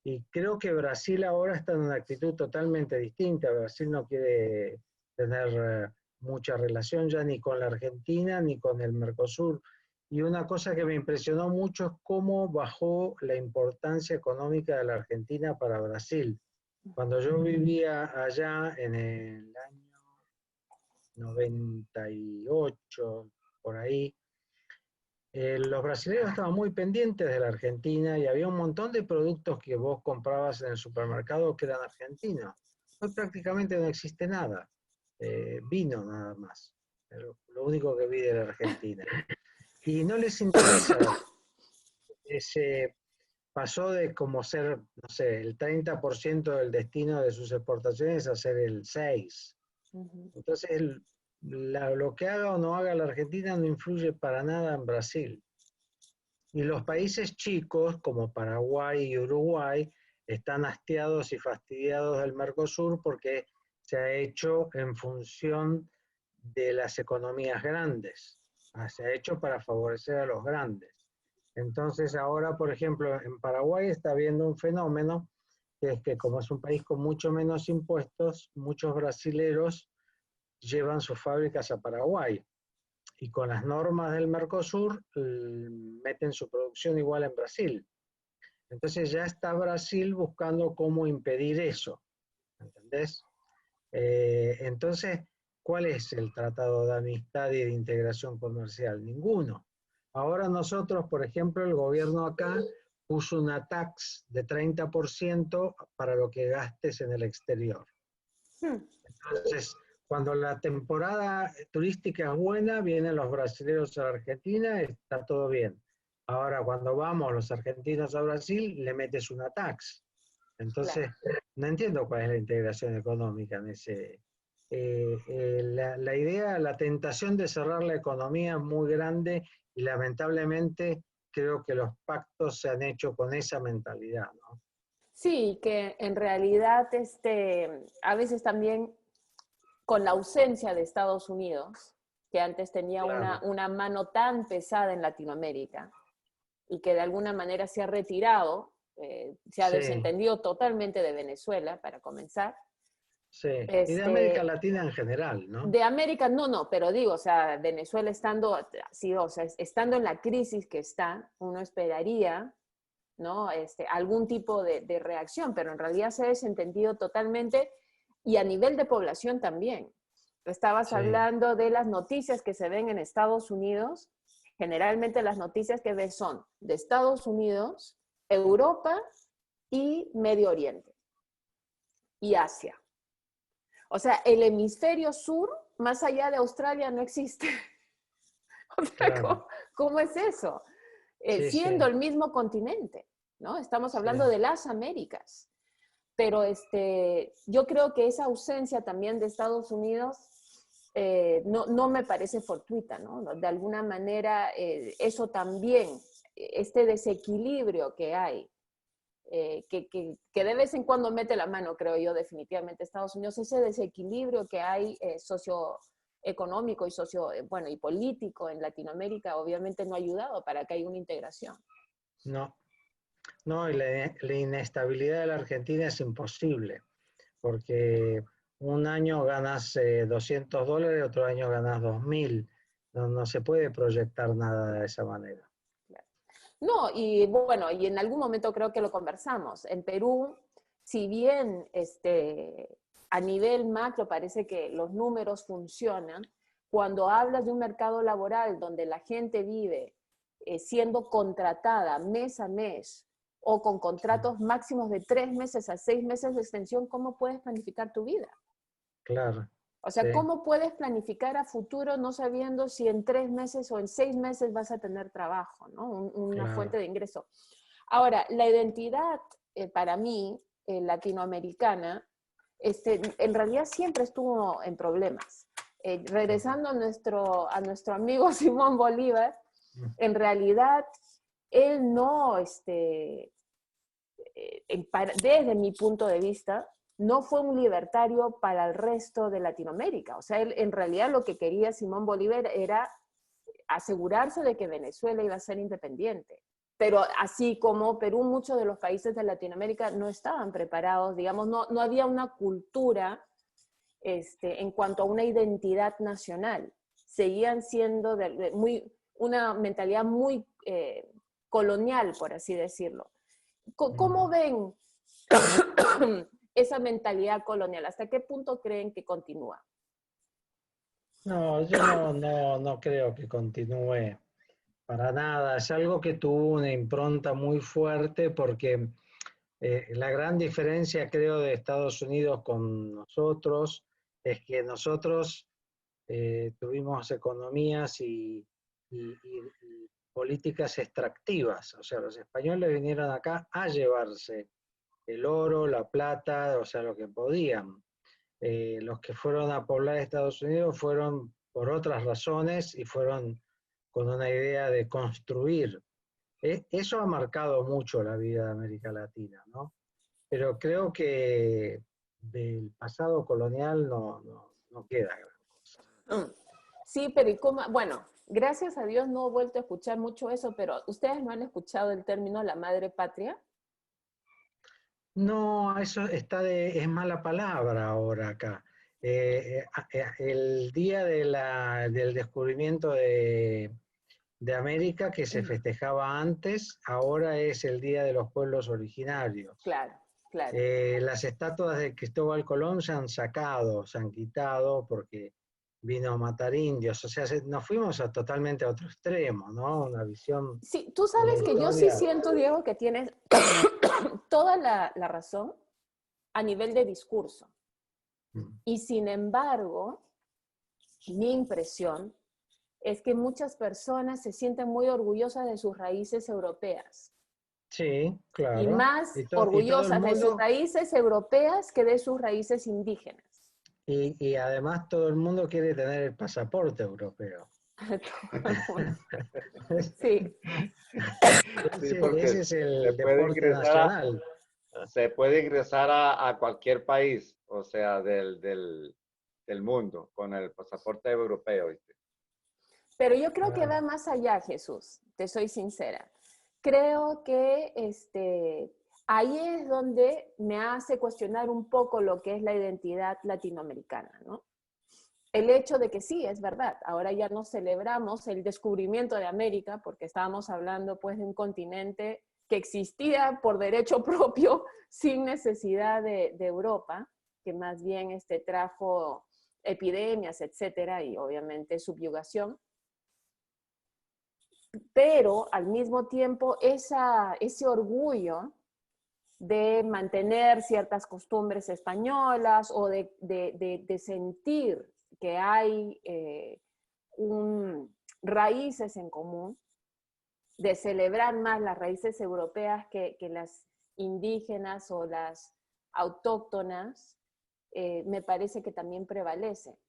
Y creo que Brasil ahora está en una actitud totalmente distinta. Brasil no quiere tener mucha relación ya ni con la Argentina ni con el Mercosur. Y una cosa que me impresionó mucho es cómo bajó la importancia económica de la Argentina para Brasil. Cuando yo vivía allá en el año 98, por ahí, los brasileños estaban muy pendientes de la Argentina y había un montón de productos que vos comprabas en el supermercado que eran argentinos. Hoy prácticamente no existe nada, vino nada más, lo único que vi de la Argentina. Y no les interesa, pasó de como ser, no sé, el 30% del destino de sus exportaciones a ser el 6%. Entonces, lo que haga o no haga la Argentina no influye para nada en Brasil. Y los países chicos, como Paraguay y Uruguay, están hastiados y fastidiados del Mercosur porque se ha hecho en función de las economías grandes. Se ha hecho para favorecer a los grandes. Entonces ahora, por ejemplo, en Paraguay está habiendo un fenómeno que es que como es un país con mucho menos impuestos, muchos brasileros llevan sus fábricas a Paraguay y con las normas del Mercosur meten su producción igual en Brasil. Entonces ya está Brasil buscando cómo impedir eso, ¿entendés? Entonces, ¿cuál es el tratado de amistad y de integración comercial? Ninguno. Ahora nosotros, por ejemplo, el gobierno acá puso una tax de 30% para lo que gastes en el exterior. Entonces, cuando la temporada turística es buena, vienen los brasileños a la Argentina, está todo bien. Ahora, cuando vamos los argentinos a Brasil, le metes una tax. Entonces, claro, no entiendo cuál es la integración económica en ese... la idea, la tentación de cerrar la economía es muy grande y lamentablemente creo que los pactos se han hecho con esa mentalidad, ¿no? Sí, que en realidad a veces también con la ausencia de Estados Unidos, que antes tenía claro, una mano tan pesada en Latinoamérica y que de alguna manera se ha retirado, se ha desentendido totalmente de Venezuela, para comenzar. Sí, y de América Latina en general, ¿no? De América, no, pero digo, o sea, Venezuela estando, sí, o sea, estando en la crisis que está, uno esperaría, ¿no? Algún tipo de reacción, pero en realidad se ha desentendido totalmente y a nivel de población también. Estabas hablando de las noticias que se ven en Estados Unidos. Generalmente las noticias que ves son de Estados Unidos, Europa y Medio Oriente y Asia. O sea, el hemisferio sur, más allá de Australia, no existe. O sea, claro, ¿cómo es eso? Siendo el mismo continente, ¿no? Estamos hablando de las Américas. Pero yo creo que esa ausencia también de Estados Unidos no me parece fortuita, ¿no? De alguna manera, eso también, este desequilibrio que hay, que de vez en cuando mete la mano, creo yo, definitivamente Estados Unidos, ese desequilibrio que hay socioeconómico y bueno, y político en Latinoamérica, obviamente no ha ayudado para que haya una integración. No, no, y la inestabilidad de la Argentina es imposible, porque un año ganas $200, otro año ganas 2.000. No se puede proyectar nada de esa manera. No, y bueno, y en algún momento creo que lo conversamos. En Perú, si bien a nivel macro parece que los números funcionan, cuando hablas de un mercado laboral donde la gente vive siendo contratada mes a mes o con contratos máximos de 3 meses a 6 meses de extensión, ¿cómo puedes planificar tu vida? Claro. O sea, Sí. ¿cómo puedes planificar a futuro no sabiendo si en 3 meses o en 6 meses vas a tener trabajo, ¿no? Una Claro. fuente de ingreso. Ahora, la identidad para mí, latinoamericana, en realidad siempre estuvo en problemas. Regresando a nuestro amigo Simón Bolívar, en realidad él no, desde mi punto de vista, no fue un libertario para el resto de Latinoamérica. O sea, él, en realidad lo que quería Simón Bolívar era asegurarse de que Venezuela iba a ser independiente. Pero así como Perú, muchos de los países de Latinoamérica no estaban preparados, digamos, no había una cultura en cuanto a una identidad nacional. Seguían siendo una mentalidad muy colonial, por así decirlo. ¿Cómo ven esa mentalidad colonial? ¿Hasta qué punto creen que continúa? No, yo no creo que continúe para nada. Es algo que tuvo una impronta muy fuerte porque la gran diferencia, creo, de Estados Unidos con nosotros es que nosotros tuvimos economías y políticas extractivas. O sea, los españoles vinieron acá a llevarse el oro, la plata, o sea, lo que podían. Los que fueron a poblar Estados Unidos fueron por otras razones y fueron con una idea de construir. Eso ha marcado mucho la vida de América Latina, ¿no? Pero creo que del pasado colonial no queda gran cosa. Sí, pero ¿y cómo? Bueno, gracias a Dios no he vuelto a escuchar mucho eso, pero ¿ustedes no han escuchado el término la madre patria? No, eso es mala palabra ahora acá. El día del descubrimiento de América, que se festejaba antes, ahora es el Día de los Pueblos Originarios. Claro, claro. Las estatuas de Cristóbal Colón se han sacado, se han quitado porque vino a matar indios. O sea, nos fuimos totalmente a otro extremo, ¿no? Una visión Sí, tú de la sabes que yo sí historia. siento, Diego, que tienes toda la razón a nivel de discurso. Y sin embargo, mi impresión es que muchas personas se sienten muy orgullosas de sus raíces europeas. Sí, claro. Y más Y todo el orgullosas de sus mundo, raíces europeas que de sus raíces indígenas. y además todo el mundo quiere tener el pasaporte europeo. Sí. Sí, Ese porque es el deporte nacional. se puede ingresar a cualquier país, o sea, del mundo, con el pasaporte europeo, ¿viste? Pero yo creo que va Claro. más allá, Jesús, te soy sincera. Creo que ahí es donde me hace cuestionar un poco lo que es la identidad latinoamericana, ¿no? El hecho de que sí, es verdad, ahora ya no celebramos el descubrimiento de América, porque estábamos hablando pues de un continente que existía por derecho propio, sin necesidad de Europa, que más bien trajo epidemias, etcétera, y obviamente subyugación. Pero al mismo tiempo ese orgullo de mantener ciertas costumbres españolas o de sentir que hay raíces en común, de celebrar más las raíces europeas que las indígenas o las autóctonas, me parece que también prevalece.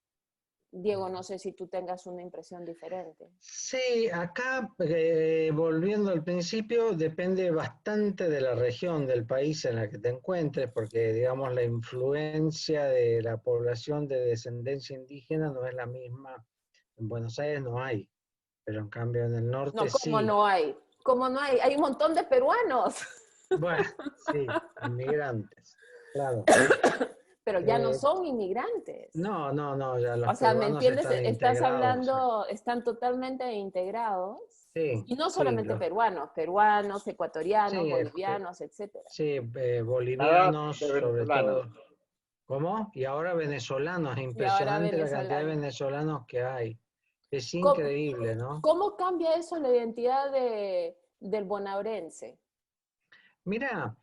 Diego, no sé si tú tengas una impresión diferente. Sí, acá, volviendo al principio, depende bastante de la región del país en la que te encuentres, porque, digamos, la influencia de la población de descendencia indígena no es la misma. En Buenos Aires no hay, pero en cambio en el norte No, ¿cómo sí. no hay? ¿Cómo no hay? Hay un montón de peruanos. Bueno, sí, inmigrantes, claro. Pero ya no Eh, son inmigrantes. no, no, no, ya O los sea, ¿me peruanos entiendes? están Estás integrados. hablando, están totalmente integrados. Sí, Y no sí, solamente peruanos, peruanos, ecuatorianos, sí, bolivianos, etcétera. sí, Nada bolivianos de sobre venezolanos. todo. ¿Cómo? Y ahora venezolanos, es Y ahora impresionante la cantidad de venezolanos. venezolanos que hay. Es ¿Cómo, increíble, ¿no? cómo cambia eso la identidad del bonaerense? Mira,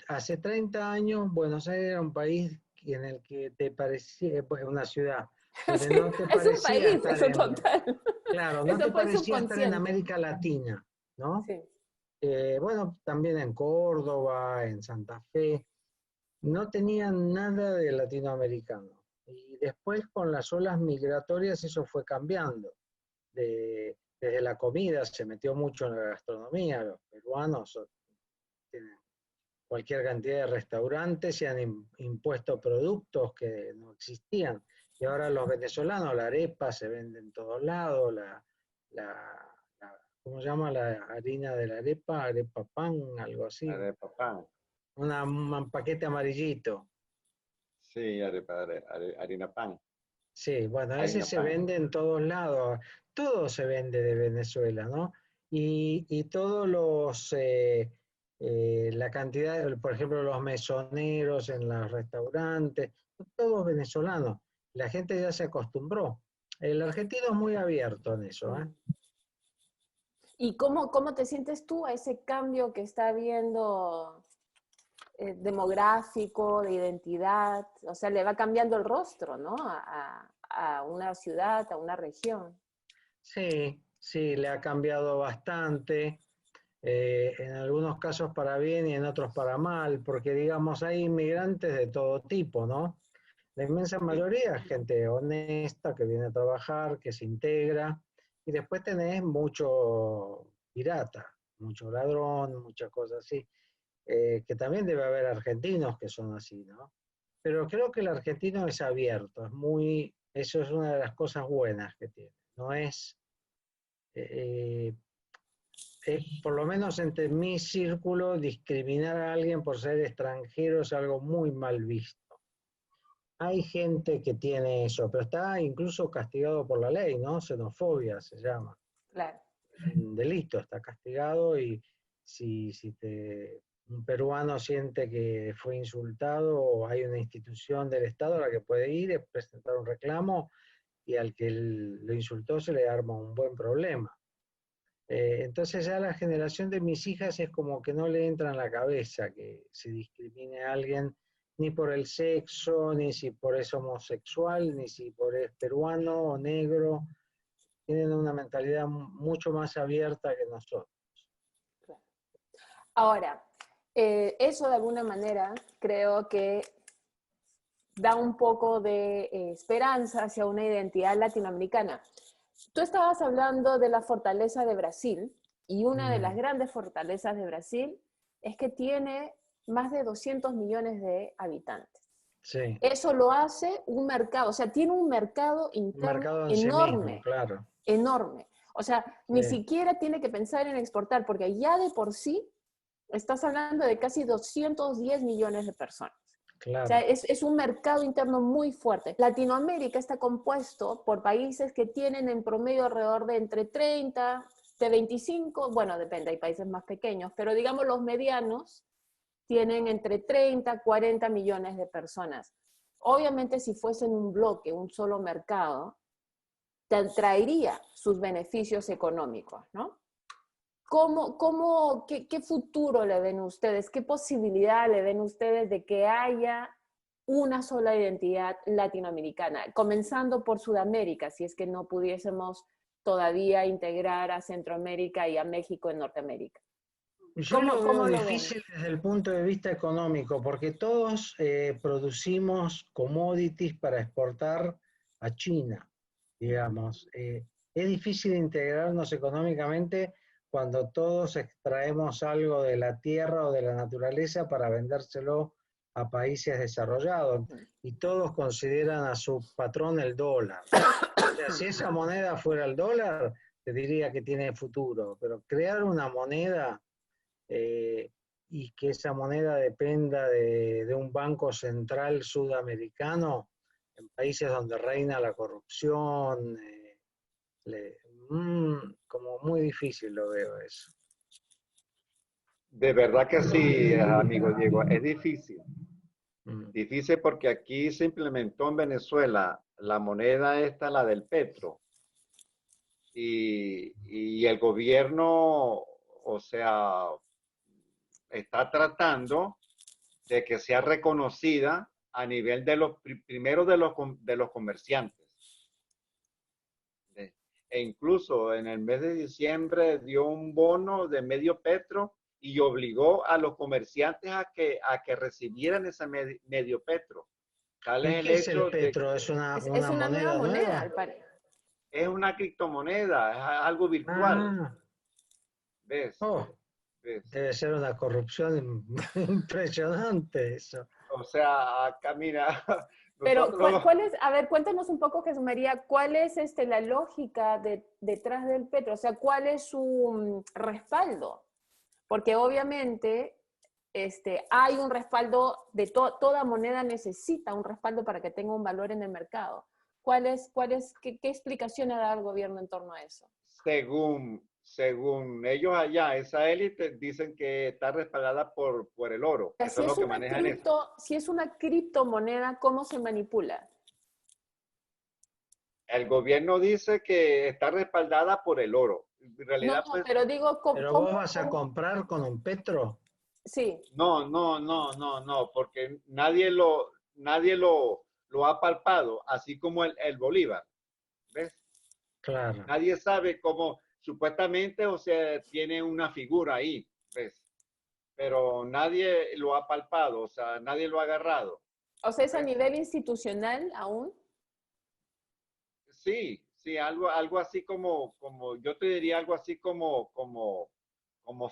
hace 30 años Buenos Aires era un país en el que te parecía, pues, una ciudad, donde no te Es un parecía país, estar eso en, total. claro, no Eso te fue parecía estar en subconsciente. América Latina, ¿no? Sí. Bueno, también en Córdoba, en Santa Fe, no tenían nada de latinoamericano. Y después con las olas migratorias eso fue cambiando. Desde la comida se metió mucho en la gastronomía, los peruanos tienen cualquier cantidad de restaurantes y han impuesto productos que no existían. Y ahora los venezolanos, la arepa se vende en todos lados, ¿cómo se llama? La harina de la arepa pan, algo así. Papá. Un paquete amarillito. Sí, harina pan. Sí, bueno, ese Harina se pan. vende en todos lados. Todo se vende de Venezuela, ¿no? Y todos los, la cantidad, por ejemplo, los mesoneros en los restaurantes, todos venezolanos. La gente ya se acostumbró. El argentino es muy abierto en eso, ¿eh? ¿Y cómo te sientes tú a ese cambio que está habiendo demográfico, de identidad? O sea, le va cambiando el rostro, ¿no? A una ciudad, a una región. Sí, sí, le ha cambiado bastante. En algunos casos para bien y en otros para mal, porque digamos hay inmigrantes de todo tipo, ¿no? La inmensa Sí. mayoría es gente honesta que viene a trabajar, que se integra, y después tenés mucho pirata, mucho ladrón, muchas cosas así, que también debe haber argentinos que son así, ¿no? Pero creo que el argentino es abierto, eso es una de las cosas buenas que tiene, no eh, por lo menos entre mi círculo, discriminar a alguien por ser extranjero es algo muy mal visto. Hay gente que tiene eso, pero está incluso castigado por la ley, ¿no? Xenofobia se llama. Claro. Un delito, está castigado y si un peruano siente que fue insultado, hay una institución del Estado a la que puede ir, presentar un reclamo y al que lo insultó se le arma un buen problema. Entonces ya la generación de mis hijas es como que no le entra en la cabeza que se discrimine a alguien ni por el sexo, ni si por es homosexual, ni si por es peruano o negro. Tienen una mentalidad mucho más abierta que nosotros. Claro. Ahora, eso de alguna manera creo que da un poco de esperanza hacia una identidad latinoamericana. Tú estabas hablando de la fortaleza de Brasil y una de las grandes fortalezas de Brasil es que tiene más de 200 millones de habitantes. Sí. Eso lo hace un mercado, o sea, tiene un mercado Un interno mercado en sí mismo, enorme, claro. enorme. O sea, Sí. ni siquiera tiene que pensar en exportar, porque ya de por sí estás hablando de casi 210 millones de personas. Claro. O sea, es un mercado interno muy fuerte. Latinoamérica está compuesto por países que tienen en promedio alrededor de entre 30, de 25, bueno, depende, hay países más pequeños, pero digamos los medianos tienen entre 30, 40 millones de personas. Obviamente si fuesen un bloque, un solo mercado, te traería sus beneficios económicos, ¿no? ¿Qué futuro le ven ustedes? ¿Qué posibilidad le ven ustedes de que haya una sola identidad latinoamericana? Comenzando por Sudamérica, si es que no pudiésemos todavía integrar a Centroamérica y a México en Norteamérica. Yo lo veo cómo lo ven? difícil desde el punto de vista económico, porque todos producimos commodities para exportar a China, digamos. Es difícil integrarnos económicamente cuando todos extraemos algo de la tierra o de la naturaleza para vendérselo a países desarrollados, y todos consideran a su patrón el dólar. O sea, si esa moneda fuera el dólar, te diría que tiene futuro, pero crear una moneda y que esa moneda dependa de un banco central sudamericano en países donde reina la corrupción, le- como muy difícil lo veo eso. De verdad que sí, amigo Diego, es difícil. Mm. Difícil porque aquí se implementó en Venezuela la moneda esta, la del petro, y el gobierno, o sea, está tratando de que sea reconocida a nivel de los primero de los comerciantes. E incluso en el mes de diciembre dio un bono de medio petro y obligó a los comerciantes a que recibieran ese medio petro. Tal es ¿Y el qué es el hecho de petro? ¿Es Es una una nueva moneda moneda, nueva? al parecer. es una criptomoneda, es algo virtual. Ah, ¿Ves? oh, ¿Ves? debe ser una corrupción impresionante eso. O sea, acá mira, Pero, nosotros, ¿cuál es? A ver, cuéntanos un poco, Jesús María, ¿cuál es la lógica detrás del petro? O sea, ¿cuál es su respaldo? Porque obviamente hay un respaldo toda moneda necesita un respaldo para que tenga un valor en el mercado. ¿Qué explicación ha dado el gobierno en torno a eso? según ellos allá, esa élite dicen que está respaldada por el oro. O sea, Eso es lo que manejan eso. si es una criptomoneda, ¿cómo se manipula? El gobierno dice que está respaldada por el oro. En No, realidad, no, pues, pero digo, ¿Pero vos vas a comprar con un petro? sí, no, porque lo ha palpado, así como el Bolívar, ¿ves? Claro. Nadie sabe cómo, supuestamente, o sea, tiene una figura ahí, ¿ves? Pero nadie lo ha palpado, o sea, nadie lo ha agarrado, o sea, es a ¿ves? nivel institucional aún. Sí, sí, algo así yo te diría algo así como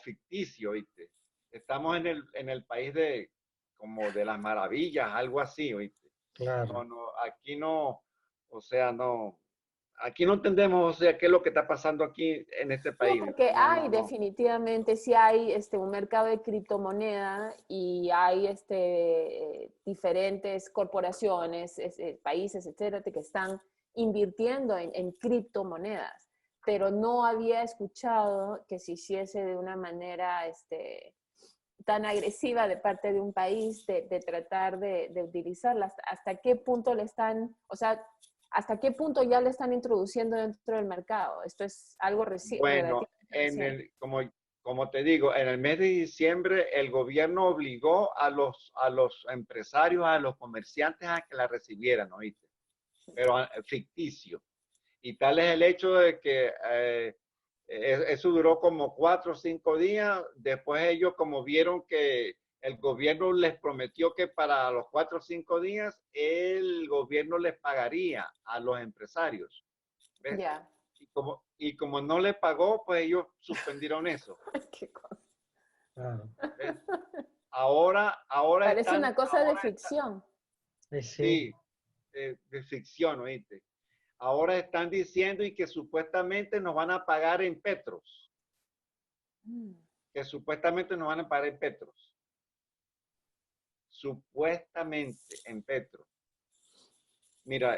ficticio, ¿viste? Estamos en el país como de las maravillas, algo así, ¿viste? Claro. Aquí no, o sea, no, aquí no entendemos, o sea, qué es lo que está pasando aquí en este No, país, ¿viste? porque hay No. definitivamente, sí hay un mercado de criptomoneda y hay diferentes corporaciones, países, etcétera, que están invirtiendo en criptomonedas, pero no había escuchado que se hiciese de una manera tan agresiva de parte de un país de tratar de utilizarlas. ¿Hasta qué punto le están, o sea, hasta qué punto ya le están introduciendo dentro del mercado? Esto es algo Bueno, relativamente reciente. como te digo, en el mes de diciembre el gobierno obligó a los empresarios, a los comerciantes a que la recibieran, ¿oíste? Pero ficticio. Y tal es el hecho de que eso duró como 4 o 5 días. Después ellos, como vieron que el gobierno les prometió que para los 4 o 5 días el gobierno les pagaría a los empresarios. ¿Ves? Ya. Y como no le pagó, pues ellos suspendieron eso. Qué cosa. Claro. ¿Ves? Parece una cosa de ficción. Sí. Sí, de ficción, ¿oíste? Ahora están diciendo y que supuestamente nos van a pagar en petros, Mm. que supuestamente nos van a pagar en petros, supuestamente en petros. Mira,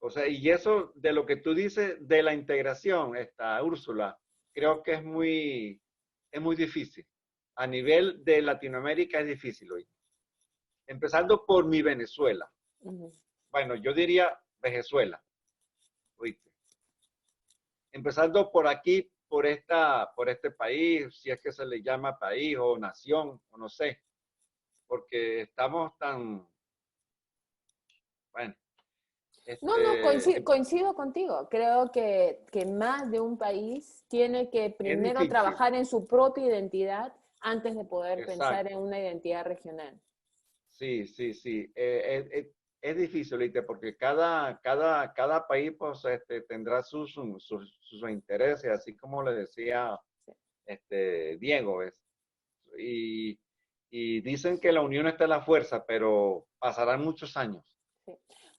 o sea, y eso de lo que tú dices de la integración, esta Úrsula, creo que es muy difícil. A nivel de Latinoamérica es difícil hoy. Empezando por mi Venezuela. Ujú. Bueno, yo diría Venezuela, ¿oíste? Empezando por aquí, por este país, si es que se le llama país o nación, o no sé, porque estamos tan, bueno, No, coincido contigo. Creo que más de un país tiene que primero trabajar en su propia identidad antes de poder pensar en una identidad regional. Sí. Es difícil, ¿viste? Porque cada país pues, tendrá sus intereses, así como le decía Diego, ¿ves? Y dicen que la unión está en la fuerza, pero pasarán muchos años.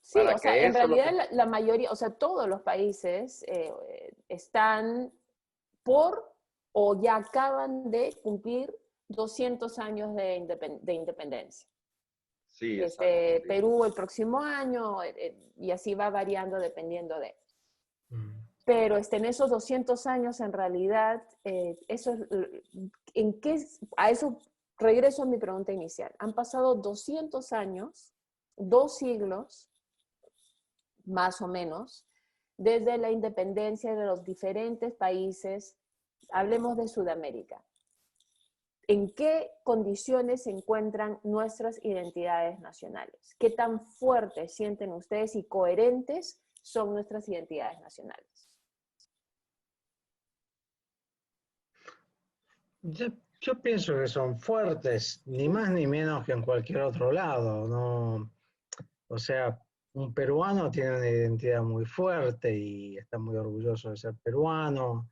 Sí, o sea, en realidad la mayoría, o sea, todos los países están por o ya acaban de cumplir 200 años de independencia. Sí, exacto. Perú el próximo año, y así va variando dependiendo de. Pero en esos 200 años, en realidad, a eso regreso a mi pregunta inicial. Han pasado 200 años, 2 siglos, más o menos, desde la independencia de los diferentes países, hablemos de Sudamérica. ¿En qué condiciones se encuentran nuestras identidades nacionales? ¿Qué tan fuertes sienten ustedes y coherentes son nuestras identidades nacionales? Yo pienso que son fuertes, ni más ni menos que en cualquier otro lado, ¿no? O sea, un peruano tiene una identidad muy fuerte y está muy orgulloso de ser peruano,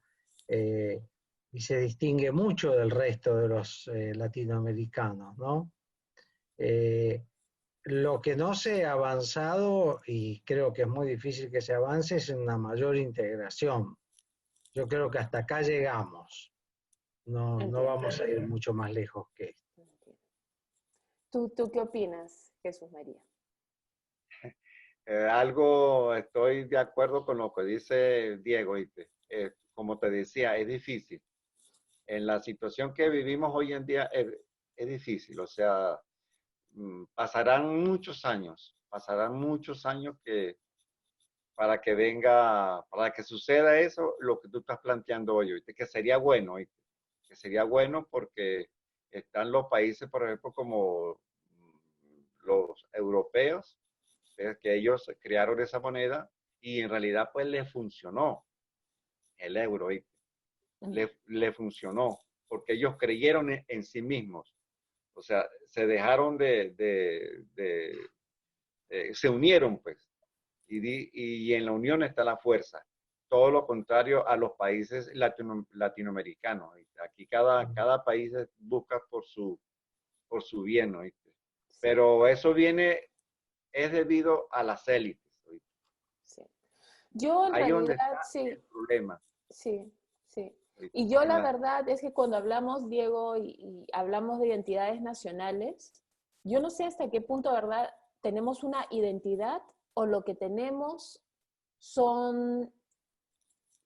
y se distingue mucho del resto de los latinoamericanos, ¿no? Lo que no se ha avanzado, y creo que es muy difícil que se avance, es una mayor integración. Yo creo que hasta acá llegamos. No vamos a ir mucho más lejos que esto. ¿Tú qué opinas, Jesús María? Estoy de acuerdo con lo que dice Diego, ¿viste? Como te decía, es difícil. En la situación que vivimos hoy en día es difícil, o sea, pasarán muchos años para que suceda eso, lo que tú estás planteando hoy, ¿viste? Que sería bueno, ¿viste? Que sería bueno porque están los países, por ejemplo, como los europeos, que ellos crearon esa moneda y en realidad pues les funcionó el euro, ¿viste? Le funcionó porque ellos creyeron en sí mismos. O sea, se dejaron se unieron, pues, y en la unión está la fuerza. Todo lo contrario a los países latinoamericanos. ¿Viste? Aquí cada país busca por su bien, ¿viste? Pero eso es debido a las élites, ¿viste? Sí. Yo en Ahí donde realidad, está sí. el problema. Sí. Y yo la verdad es que cuando hablamos, Diego, y hablamos de identidades nacionales, yo no sé hasta qué punto, ¿verdad?, tenemos una identidad o lo que tenemos son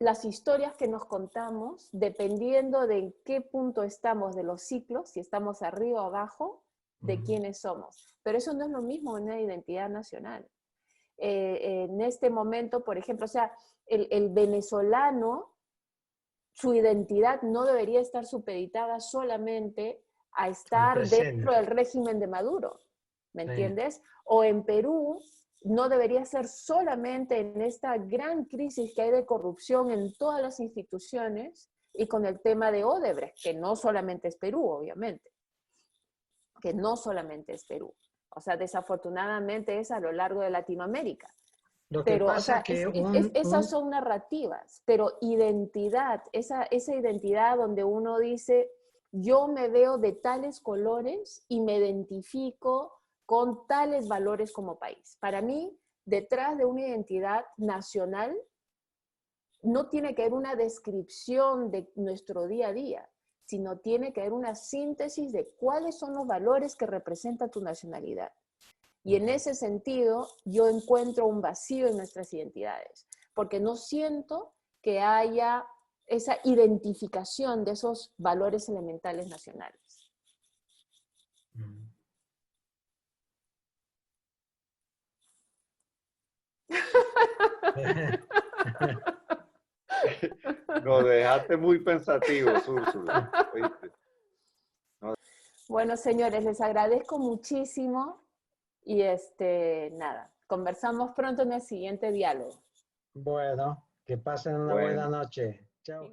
las historias que nos contamos dependiendo de en qué punto estamos de los ciclos, si estamos arriba o abajo, de quiénes somos. Pero eso no es lo mismo en una identidad nacional. En este momento, por ejemplo, o sea, el venezolano, su identidad no debería estar supeditada solamente a estar dentro del régimen de Maduro, ¿me entiendes? O en Perú no debería ser solamente en esta gran crisis que hay de corrupción en todas las instituciones y con el tema de Odebrecht, que no solamente es Perú, obviamente, que no solamente es Perú. O sea, desafortunadamente es a lo largo de Latinoamérica. Lo que pasa que esas son narrativas, pero identidad, esa identidad donde uno dice, yo me veo de tales colores y me identifico con tales valores como país. Para mí, detrás de una identidad nacional, no tiene que haber una descripción de nuestro día a día, sino tiene que haber una síntesis de cuáles son los valores que representa tu nacionalidad. Y en ese sentido, yo encuentro un vacío en nuestras identidades, porque no siento que haya esa identificación de esos valores elementales nacionales. Nos dejaste muy pensativos, Úrsula. ¿Oíste? Bueno, señores, les agradezco muchísimo y nada, conversamos pronto en el siguiente diálogo. Bueno, que pasen una Bueno. buena noche. Chao.